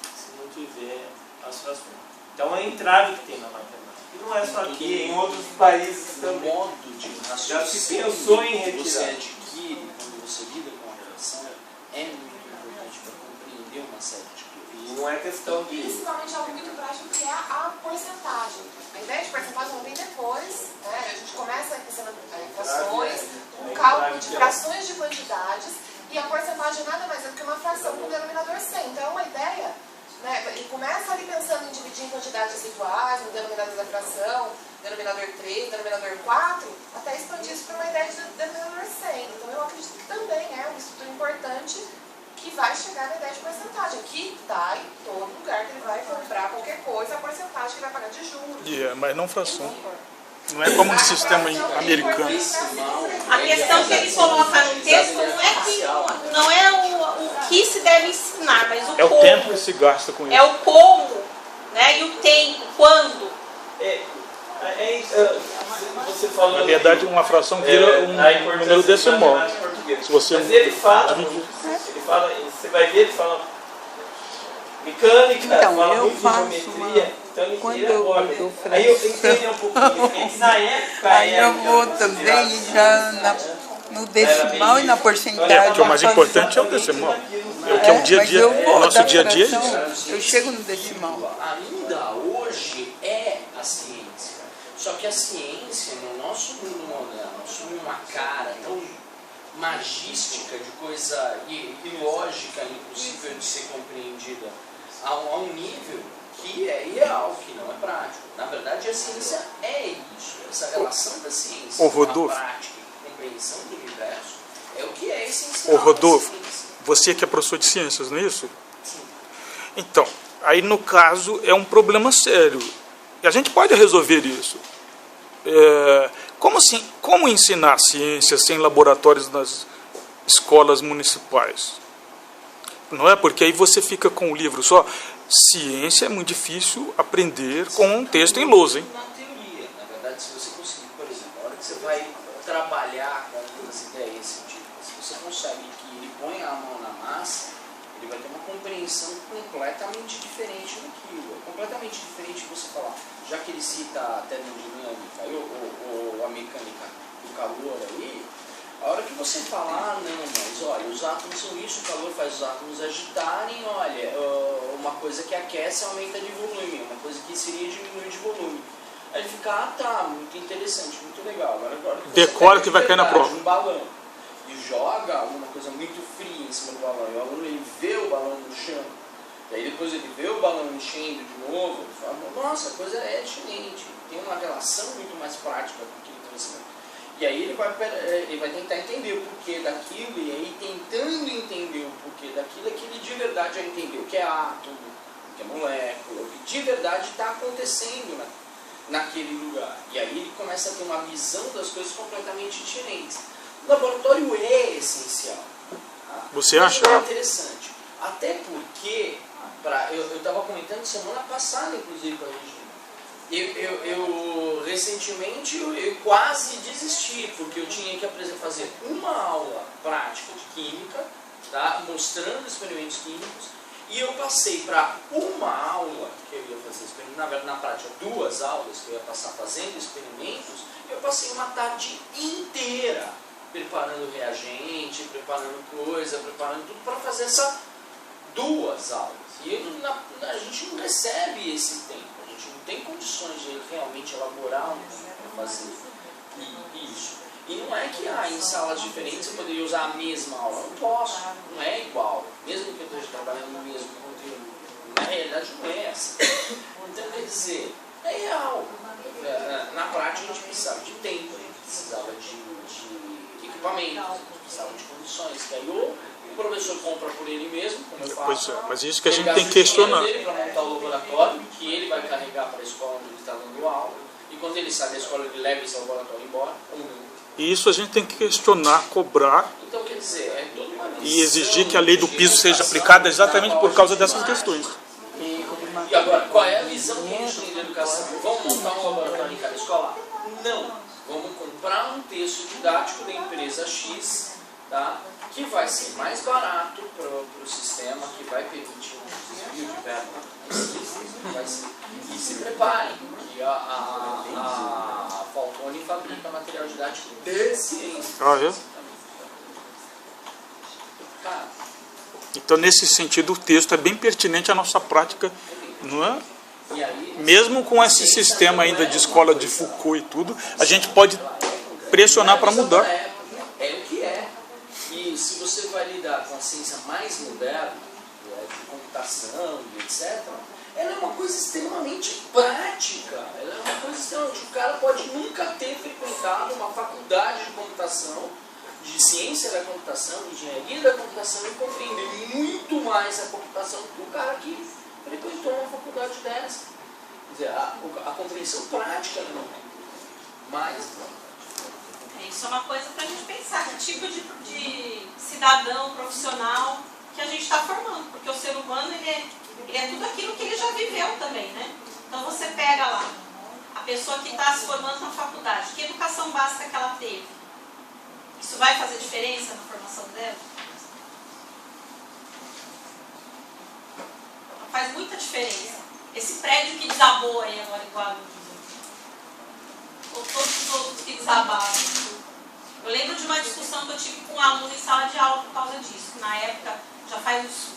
se não tiver as frações. Então é um entrave que tem na matemática. E não é só aqui, em outros países também. O modo de raciocínio já se pensou em que você retirar. adquire quando você lida com a relação é muito importante para compreender uma série de coisas. E não é questão de... Principalmente algo muito prático que é a porcentagem. A ideia de porcentagem não vem depois, né? A gente começa ensinando frações, um cálculo de frações de quantidades, e a porcentagem nada mais é do que uma fração com denominador 100. Então é uma ideia, né? Ele começa ali pensando em dividir em quantidades iguais, no denominador da fração, denominador 3, denominador 4, até expandir isso para uma ideia de denominador 100. Então eu acredito que também é um estudo importante que vai chegar na ideia de porcentagem, que está em todo lugar que ele vai comprar qualquer coisa, a porcentagem que ele vai pagar de juros. Mas não fração. Não é como no sistema americano. A questão que ele coloca no texto não é o que se deve ensinar, mas o como. É o tempo que se gasta com isso. É o como, né? E o tempo, quando. Você falou, na verdade, uma fração vira um número decimal. Se você mas ele fala, você vai ver, ele fala mecânica, então, fala eu muito de faço geometria. Então ele quando tira eu agora. dou Aí eu fração, entendi um pouquinho. Na época aí eu vou também já no decimal e na porcentagem. O mais importante é o decimal. É o que é o dia a dia. O nosso dia a dia é isso. Eu chego no decimal. Ainda hoje é a ciência. Só que a ciência, no nosso mundo moderno, assume uma cara tão magística de coisa ilógica, impossível de ser compreendida, a um nível que é irreal, que não é prático. Na verdade, a ciência é isso. Essa relação da ciência com a prática e compreensão do universo é o que é essencial. Rodolfo, você que é professor de ciências, não é isso? Sim. Então, aí no caso é um problema sério. E a gente pode resolver isso. Como ensinar ciência sem laboratórios nas escolas municipais? Não é? Porque aí você fica com o livro só. Ciência é muito difícil aprender com um texto em lousa, hein? Na teoria, na verdade, se você conseguir, por exemplo, a hora que você vai trabalhar com algumas ideias científicas, se você consegue que ele ponha a mão na massa, ele vai ter uma compreensão completamente diferente daquilo. É completamente diferente de você falar, já que ele cita a termodinâmica ou a mecânica do calor aí, a hora que você falar, não, mas olha, os átomos são isso, o calor faz os átomos agitarem, olha, uma coisa que aquece aumenta de volume, uma coisa que seria diminuir de volume. Aí ele fica, tá, muito interessante, muito legal. Agora decora que vai cair na prova. Um balão e joga alguma coisa muito fria em cima do balão, e o aluno ele vê o balão no chão, e aí depois ele vê o balão enchendo de novo, ele fala, nossa, a coisa é diferente, tem uma relação muito mais prática com aquilo que você vê. E aí ele vai tentar entender o porquê daquilo, e aí tentando entender o porquê daquilo, é que ele de verdade já entendeu o que é átomo, o que é molécula, o que de verdade está acontecendo naquele lugar. E aí ele começa a ter uma visão das coisas completamente diferentes. O laboratório é essencial. Tá? Você acha? Isso é interessante. Até porque, eu estava comentando semana passada, inclusive, com a Regina. Eu recentemente eu quase desisti, porque eu tinha que fazer uma aula prática de química, tá? Mostrando experimentos químicos, e eu passei para uma aula que eu ia fazer experimentos, na verdade na prática 2 aulas que eu ia passar fazendo experimentos, eu passei uma tarde inteira preparando reagente, preparando coisa, preparando tudo para fazer essas 2 aulas. E a gente não recebe esse tempo. Não tem condições de realmente elaborar um tempo para fazer isso. E não é que em salas diferentes eu poderia usar a mesma aula. Não posso, não é igual. Mesmo que eu esteja trabalhando no mesmo conteúdo. Na realidade não é essa. Então, quer dizer, é real. Na prática a gente precisava de tempo, a gente precisava de equipamento, a gente precisava de condições. Que aí o professor compra por ele mesmo, como eu faço. Pois é, mas isso que a gente tem que questionar. Ele para montar o laboratório, que ele vai carregar para a escola onde ele está dando aula, e quando ele sai da escola ele leva esse laboratório embora, ou não. E isso a gente tem que questionar, cobrar. Então, quer dizer, é toda uma missão e exigir que a lei do piso seja aplicada exatamente por causa dessas questões. E agora, qual é a visão que a gente tem da educação? Vamos montar um laboratório em cada escola? Não. Vamos comprar um texto didático da empresa X, tá? Que vai ser mais barato para o sistema, que vai permitir um desvio de verba. E se preparem, que a Falcone fabrica material didático de ciência. Ah, é? Cara, então, nesse sentido, o texto é bem pertinente à nossa prática, não é? Mesmo com esse sistema ainda de escola de Foucault e tudo, a gente pode pressionar para mudar. É o que é. E se você vai lidar com a ciência mais moderna, de computação e etc., ela é uma coisa extremamente prática. Ela é uma coisa extremamente... O cara pode nunca ter frequentado uma faculdade de computação, de ciência da computação, de engenharia da computação, e compreender muito mais a computação do que o cara que frequentou uma faculdade dessa. Quer dizer, a compreensão prática não é mais importante. Isso é uma coisa para a gente pensar, que tipo de cidadão profissional que a gente está formando, porque o ser humano ele é tudo aquilo que ele já viveu também, né? Então você pega lá a pessoa que está se formando na faculdade, que educação básica que ela teve? Isso vai fazer diferença na formação dela? Faz muita diferença. Esse prédio que desabou aí agora em Guarulhos, ou todos os outros que desabaram. Eu lembro de uma discussão que eu tive com um aluno em sala de aula por causa disso. Na época, já faz uns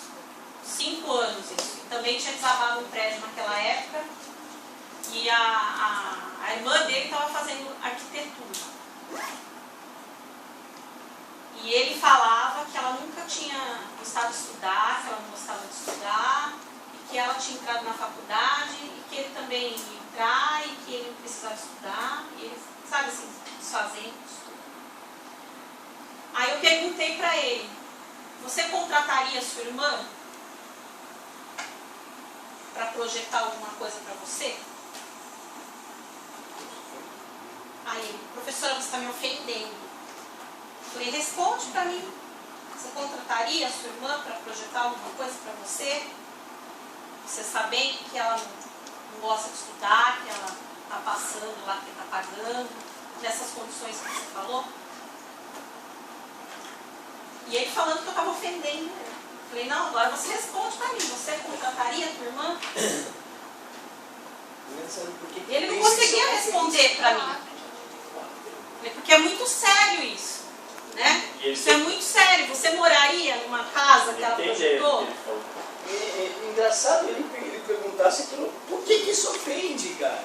5 anos isso. E também tinha desabado um prédio naquela época. E a irmã dele estava fazendo arquitetura. E ele falava que ela nunca tinha gostado de estudar, que ela não gostava de estudar, e que ela tinha entrado na faculdade, e que ele também ia entrar, e que ele não precisava estudar, e ele, sabe assim, desfazendo tudo. Aí eu perguntei para ele, você contrataria a sua irmã para projetar alguma coisa para você? Aí ele, professora, você está me ofendendo. Eu falei, responde para mim. Você contrataria a sua irmã para projetar alguma coisa para você? Você sabendo que ela não gosta de estudar, que ela está passando lá, que está pagando, nessas condições que você falou? E ele falando que eu estava ofendendo ele. Eu falei, não, agora você responde para mim. Você contrataria a tua irmã? E ele não conseguia responder para mim. Porque é muito sério isso. Né? Isso é muito sério. Você moraria numa casa que ela projetou? É engraçado ele perguntasse por que isso ofende, cara?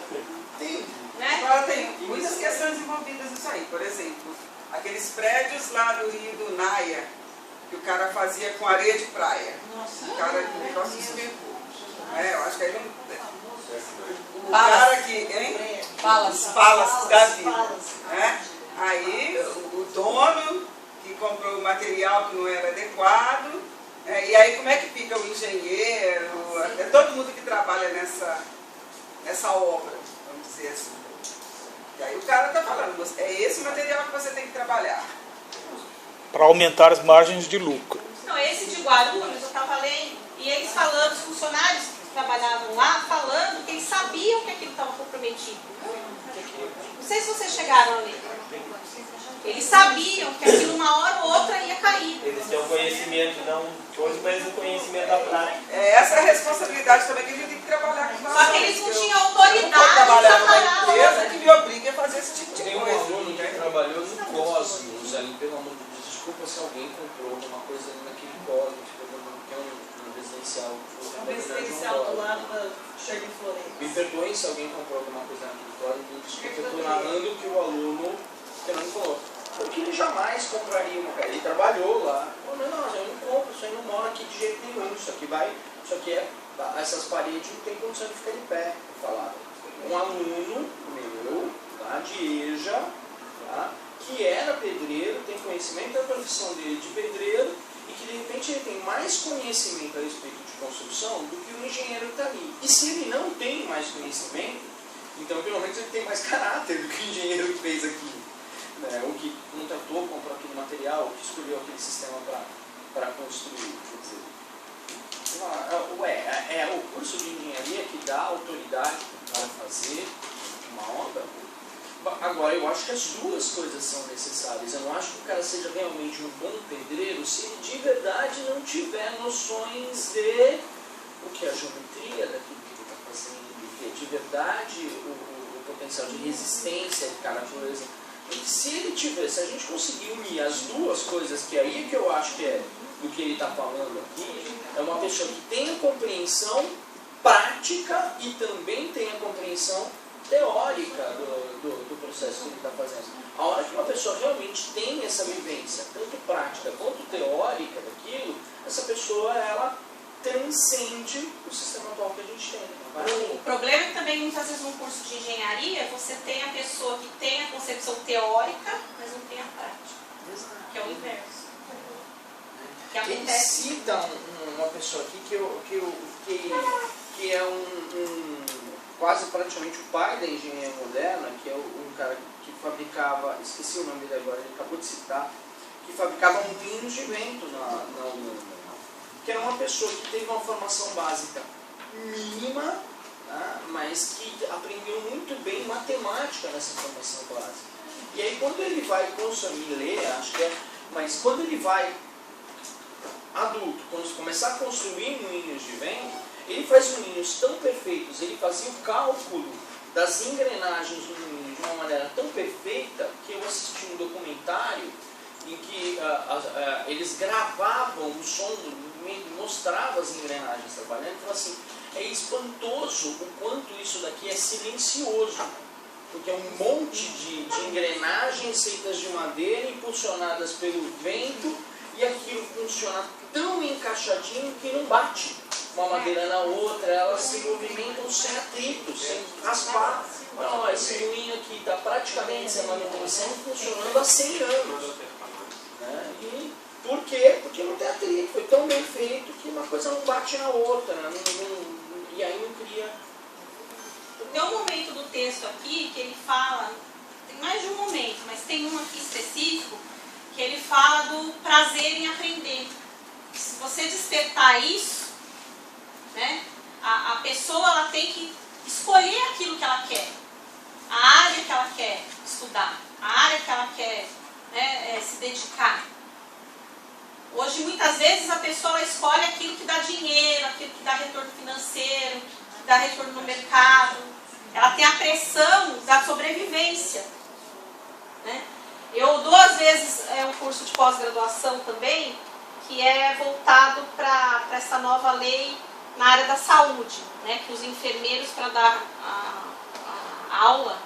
Entende? Né? Agora tem muitas questões envolvidas nisso aí. Por exemplo, aqueles prédios lá do Rio do Naia, que o cara fazia com areia de praia. Nossa. O cara com negócio espetou. Eu acho que aí não... O cara que... Hein? Os palas da vida. Aí o dono que comprou o material que não era adequado, e aí como é que fica o engenheiro, todo mundo que trabalha nessa obra, vamos dizer assim. E aí o cara está falando, é esse material que você tem que trabalhar. Para aumentar as margens de lucro. Não, esse de Guarulhos, eu estava lendo, e eles falando, os funcionários que trabalhavam lá, falando que eles sabiam que aquilo estava comprometido. Não sei se vocês chegaram a ler. Eles sabiam que aquilo uma hora ou outra ia cair. Eles têm um conhecimento, não hoje, mas um conhecimento da prática. Essa é a responsabilidade também que a gente tem que trabalhar com. Só que eles não tinham autoridade para trabalhar de numa empresa que me obrigue a fazer esse tipo de Tem coisa. um aluno que trabalhou no Cosmos ali, pelo amor de Deus, desculpa se alguém comprou alguma coisa ali naquele Cosmos, que é um residencial. Um residencial do lado da Jardim Floresta. Me perdoem se alguém comprou alguma coisa naquele Cosmos, desculpa, eu estou narrando o que o aluno falou. Porque ele jamais compraria uma casa. Ele trabalhou lá. Não, eu não compro, isso aí não mora aqui de jeito nenhum. Isso aqui essas paredes não tem condição de ficar de pé. Falar. Um aluno meu, lá de EJA, tá, que era pedreiro, tem conhecimento da profissão dele de pedreiro, e que de repente ele tem mais conhecimento a respeito de construção do que o engenheiro que está ali. E se ele não tem mais conhecimento, então pelo menos ele tem mais caráter do que o engenheiro que fez aquilo. O que contratou, comprou aquele material, o que escolheu aquele sistema para construir. Quer dizer, é o curso de engenharia que dá autoridade para fazer uma obra. Agora, eu acho que as duas coisas são necessárias. Eu não acho que o cara seja realmente um bom pedreiro se ele de verdade não tiver noções de o que é a geometria daquilo que ele está fazendo, que é de verdade o potencial de resistência do cara, por exemplo. Se a gente conseguir unir as duas coisas, que aí que eu acho que é do que ele está falando aqui, é uma pessoa que tem a compreensão prática e também tem a compreensão teórica do processo que ele está fazendo. A hora que uma pessoa realmente tem essa vivência, tanto prática quanto teórica daquilo, essa pessoa, ela transcende o sistema atual que a gente tem. O problema é que também, muitas vezes, no curso de engenharia, você tem a pessoa que tem a concepção teórica, mas não tem a prática. Que é o inverso. Que acontece. Ele cita uma pessoa aqui que é quase praticamente o pai da engenharia moderna, que é um cara que fabricava, esqueci o nome dele agora, ele acabou de citar, que fabricava moinhos de vento na Holanda. Que era uma pessoa que teve uma formação básica mínima, tá? Mas que aprendeu muito bem matemática nessa formação básica. E aí quando ele vai consumir, mas quando ele vai adulto, quando começar a construir moinhos de vento, ele faz moinhos tão perfeitos, ele fazia o cálculo das engrenagens do moinho de uma maneira tão perfeita que eu assisti um documentário em que eles gravavam o som do movimento, mostrava as engrenagens trabalhando, e falava assim, é espantoso o quanto isso daqui é silencioso, porque é um monte de engrenagens feitas de madeira, impulsionadas pelo vento, e aquilo funciona tão encaixadinho que não bate uma madeira na outra, elas se movimentam sem atrito, sem raspar. Não, esse moinho aqui está praticamente sem manutenção, funcionando há 100 anos. Né? E por quê? Porque não tem atrito, foi tão bem feito que uma coisa não bate na outra, e aí não cria... Tem um momento do texto aqui que ele fala, tem mais de um momento, mas tem um aqui específico, que ele fala do prazer em aprender. Se você despertar isso, né, a pessoa ela tem que escolher aquilo que ela quer, a área que ela quer estudar, a área que ela quer, né, se dedicar. Hoje, muitas vezes, a pessoa ela escolhe aquilo que dá dinheiro, aquilo que dá retorno financeiro, que dá retorno no mercado. Ela tem a pressão da sobrevivência, né? Eu dou, às vezes, um curso de pós-graduação também, que é voltado para essa nova lei na área da saúde, né? Que os enfermeiros, para dar a aula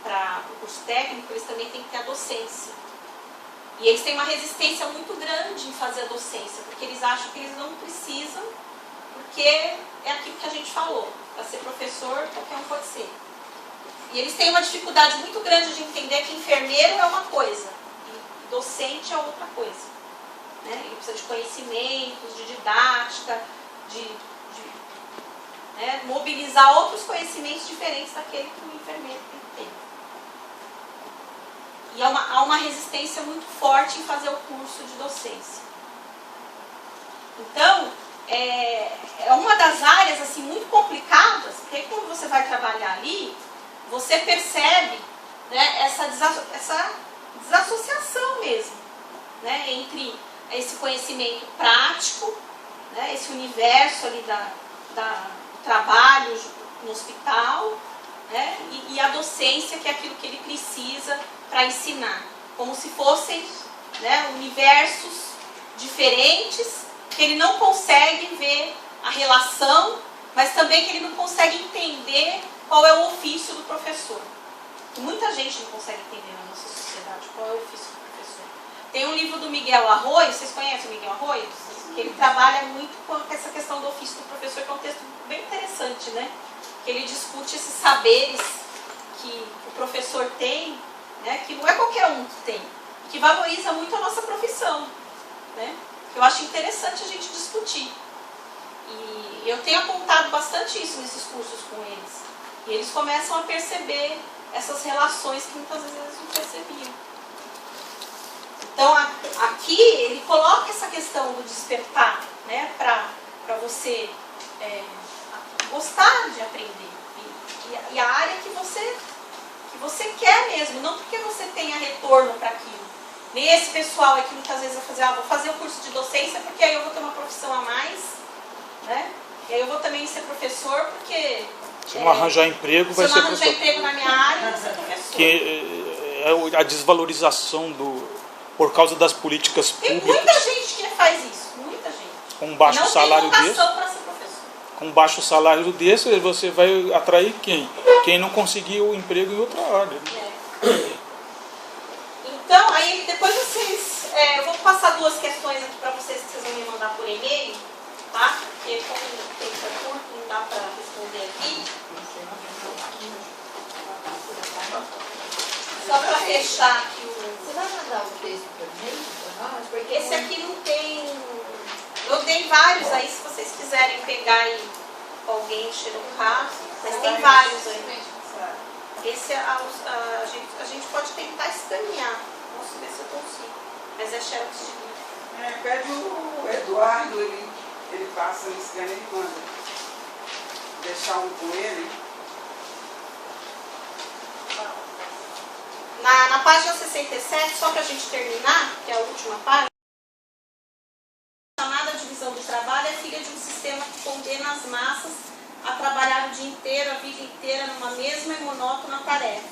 para o curso técnico, eles também têm que ter a docência. E eles têm uma resistência muito grande em fazer a docência, porque eles acham que eles não precisam, porque é aquilo que a gente falou, para ser professor qualquer um pode ser. E eles têm uma dificuldade muito grande de entender que enfermeiro é uma coisa, e docente é outra coisa. Né? Ele precisa de conhecimentos, de didática, né, mobilizar outros conhecimentos diferentes daquele que o enfermeiro tem que ter. E há uma resistência muito forte em fazer o curso de docência. Então, é uma das áreas assim, muito complicadas, porque quando você vai trabalhar ali, você percebe, né, essa desassociação mesmo, né, entre esse conhecimento prático, né, esse universo ali do trabalho no hospital, né, e a docência, que é aquilo que ele precisa para ensinar, como se fossem, né, universos diferentes, que ele não consegue ver a relação, mas também que ele não consegue entender qual é o ofício do professor. E muita gente não consegue entender na nossa sociedade qual é o ofício do professor. Tem um livro do Miguel Arroyo, vocês conhecem o Miguel Arroyo? Que ele trabalha muito com essa questão do ofício do professor, que é um texto bem interessante, né? Que ele discute esses saberes que o professor tem, né? Que não é qualquer um que tem, que valoriza muito a nossa profissão, né? Eu acho interessante a gente discutir. E eu tenho apontado bastante isso nesses cursos com eles. E eles começam a perceber essas relações que muitas vezes eles não percebiam. Então, aqui ele coloca essa questão do despertar, né, para você gostar de aprender. E a área que você quer mesmo, não porque você tenha retorno para aquilo. Nem esse pessoal aqui muitas vezes vai fazer, vou fazer o curso de docência porque aí eu vou ter uma profissão a mais, né? E aí eu vou também ser professor porque... Se não arranjar emprego, vai ser professor. Se não arranjar emprego na minha área, vai ser professor. Que é a desvalorização por causa das políticas públicas. Tem muita gente que faz isso, muita gente. Com um baixo salário desse. Não tem vocação para ser professor. Com um baixo salário desse, você vai atrair quem? Quem não conseguiu o emprego em outra área. Né? Então, aí depois vocês... eu vou passar duas questões aqui para vocês que vocês vão me mandar por e-mail, tá? Porque como o tempo é curto, não dá para responder aqui. Só para fechar aqui o... Você vai mandar o texto por e-mail para nós? Porque esse aqui não tem... Eu dei vários aí, se vocês quiserem pegar e alguém encher um carro, mas tem vários aí. Esse a gente pode tentar escanear. Posso ver se eu consigo. Mas é xerox de livro. Pede o Eduardo, ele passa no scanner e manda. Deixar um com ele. Na página 67, só para a gente terminar, que é a última página, a chamada divisão do trabalho é filha de um sistema que condena as massas a trabalhar o dia inteiro, a vida inteira, numa mesma e monótona tarefa.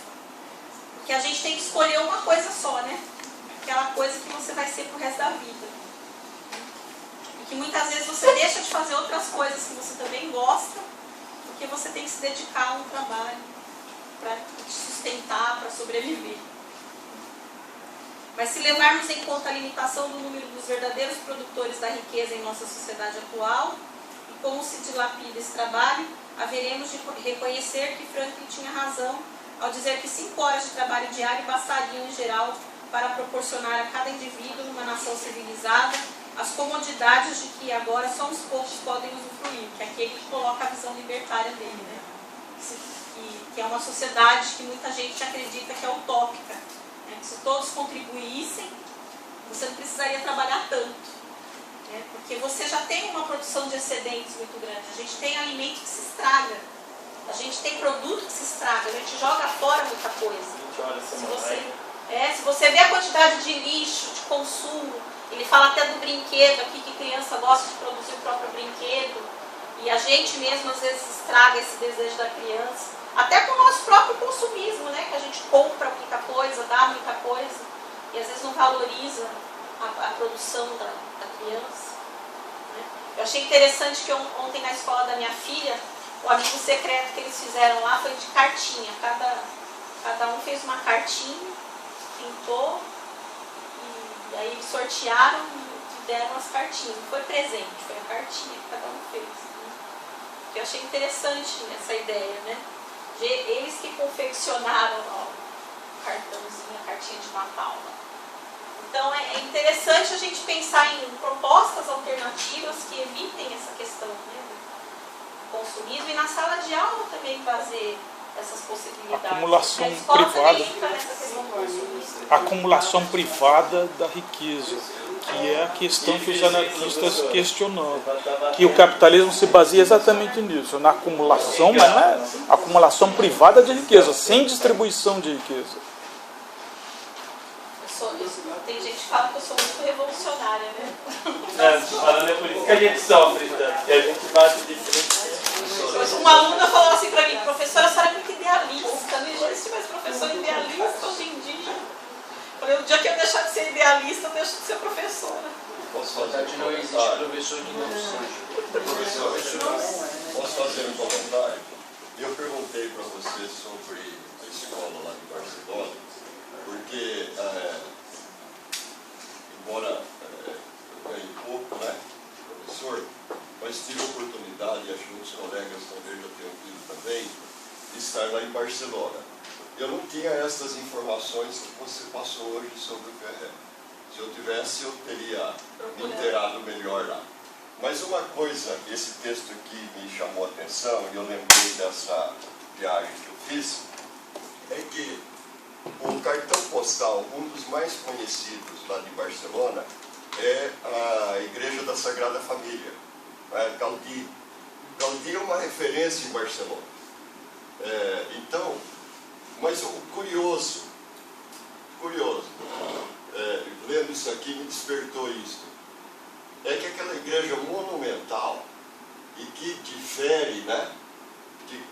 Porque a gente tem que escolher uma coisa só, né? Aquela coisa que você vai ser pro resto da vida. E que muitas vezes você deixa de fazer outras coisas que você também gosta, porque você tem que se dedicar a um trabalho para te sustentar, para sobreviver. Mas se levarmos em conta a limitação do número dos verdadeiros produtores da riqueza em nossa sociedade atual, e como se dilapida esse trabalho, haveremos de reconhecer que Franklin tinha razão ao dizer que 5 horas de trabalho diário bastariam, em geral, para proporcionar a cada indivíduo, numa nação civilizada, as comodidades de que agora só uns poucos podem usufruir, que é aquele que coloca a visão libertária dele, né? Que é uma sociedade que muita gente acredita que é utópica, né? Que se todos contribuíssem, você não precisaria trabalhar tanto. Né? Porque você já tem uma produção de excedentes muito grande. A gente tem alimento que se estraga. A gente tem produto que se estraga. A gente joga fora muita coisa. Se você vê a quantidade de lixo, de consumo, ele fala até do brinquedo aqui, que criança gosta de produzir o próprio brinquedo. E a gente mesmo às vezes estraga esse desejo da criança. Até com o nosso próprio consumismo, né? Que a gente compra muita coisa, dá muita coisa. E às vezes não valoriza a produção da criança. Né? Eu achei interessante que ontem na escola da minha filha, o amigo secreto que eles fizeram lá foi de cartinha. Cada um fez uma cartinha, pintou, e aí eles sortearam e deram as cartinhas. Não foi presente, foi a cartinha que cada um fez. Né? Eu achei interessante essa ideia, né? Eles que confeccionaram o cartãozinho, a cartinha de Natal. Né? Então é interessante a gente pensar em propostas alternativas que evitem essa questão, né, do consumismo, e na sala de aula também fazer essas possibilidades. Acumulação a escola privada. também entra nessa questão do consumismo. Acumulação privada da riqueza, que é a questão que os anarquistas questionam, que o capitalismo se baseia exatamente nisso, na acumulação, mas não é acumulação privada de riqueza, sem distribuição de riqueza. Tem gente que fala que eu sou muito revolucionária, né? Falando é por isso que a gente sofre tanto, que a gente bate de frente. Uma aluna falou assim pra mim: professora, a senhora é muito idealista, não existe mais professor idealista hoje em dia. Eu falei: o dia que eu deixar de ser idealista, eu deixo de ser professora. Posso fazer Não existe professor que não seja. Professor, posso fazer um comentário? Eu perguntei para você sobre a escola lá de Barcelona, porque, embora eu ganhe pouco, né, professor, mas tive a oportunidade, e acho que muitos colegas talvez já tenham tido também, de estar lá em Barcelona. Eu não tinha essas informações que você passou hoje sobre o Ferrer. Se eu tivesse, eu teria me inteirado melhor lá. Mas uma coisa, esse texto aqui me chamou a atenção, e eu lembrei dessa viagem que eu fiz, é que o cartão postal, um dos mais conhecidos lá de Barcelona, é a Igreja da Sagrada Família, Gaudí. Gaudí é uma referência em Barcelona. Então, mas o curioso, lendo isso aqui me despertou isso, é que aquela igreja monumental e que difere, né, de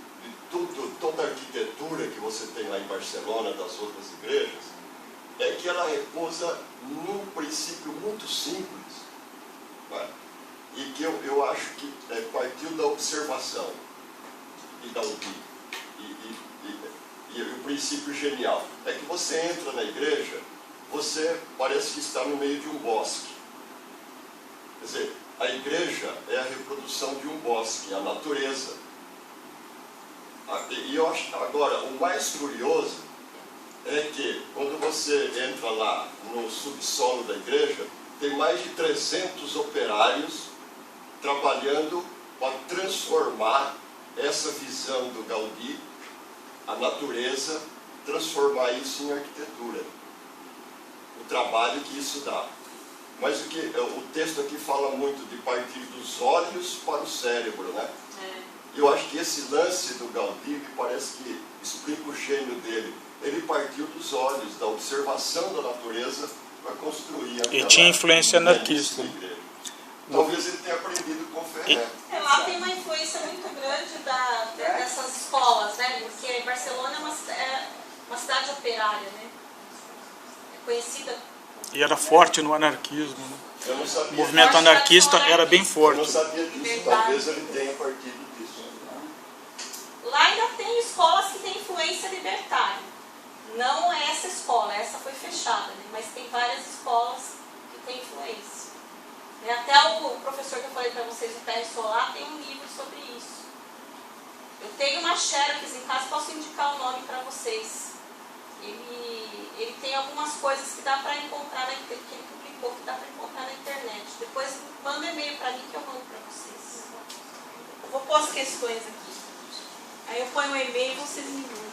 toda a arquitetura que você tem lá em Barcelona, das outras igrejas, é que ela repousa num princípio muito simples, né, e que eu acho que partiu da observação e da ouvida. E o princípio genial é que você entra na igreja, você parece que está no meio de um bosque. Quer dizer, a igreja é a reprodução de um bosque, a natureza. E eu acho, agora, o mais curioso é que quando você entra lá no subsolo da igreja, tem mais de 300 operários trabalhando para transformar essa visão do Gaudí, a natureza, transformar isso em arquitetura. O trabalho que isso dá. Mas o texto aqui fala muito de partir dos olhos para o cérebro, né? E eu acho que esse lance do Gaudí, me parece que explica o gênio dele. Ele partiu dos olhos, da observação da natureza, para construir aquela... E tinha influência anarquista. Talvez ele tenha aprendido com Ferrer. Lá tem uma influência muito grande dessas escolas, né? Porque Barcelona é uma cidade operária, né? É conhecida. E era forte no anarquismo, né? Eu não sabia. O movimento anarquista era bem forte. Eu não sabia disso, talvez ele tenha partido disso. Lá ainda tem escolas que têm influência libertária. Não é essa escola, essa foi fechada, né? Mas tem várias escolas que têm influência. Até o professor que eu falei para vocês, o Pérez Solar, tem um livro sobre isso. Eu tenho uma xerox em casa, posso indicar o nome para vocês. Ele tem algumas coisas que dá para encontrar, que ele publicou, que dá para encontrar na internet. Depois manda um e-mail para mim que eu mando para vocês. Eu vou pôr as questões aqui. Aí eu ponho um e-mail e vocês me mandam.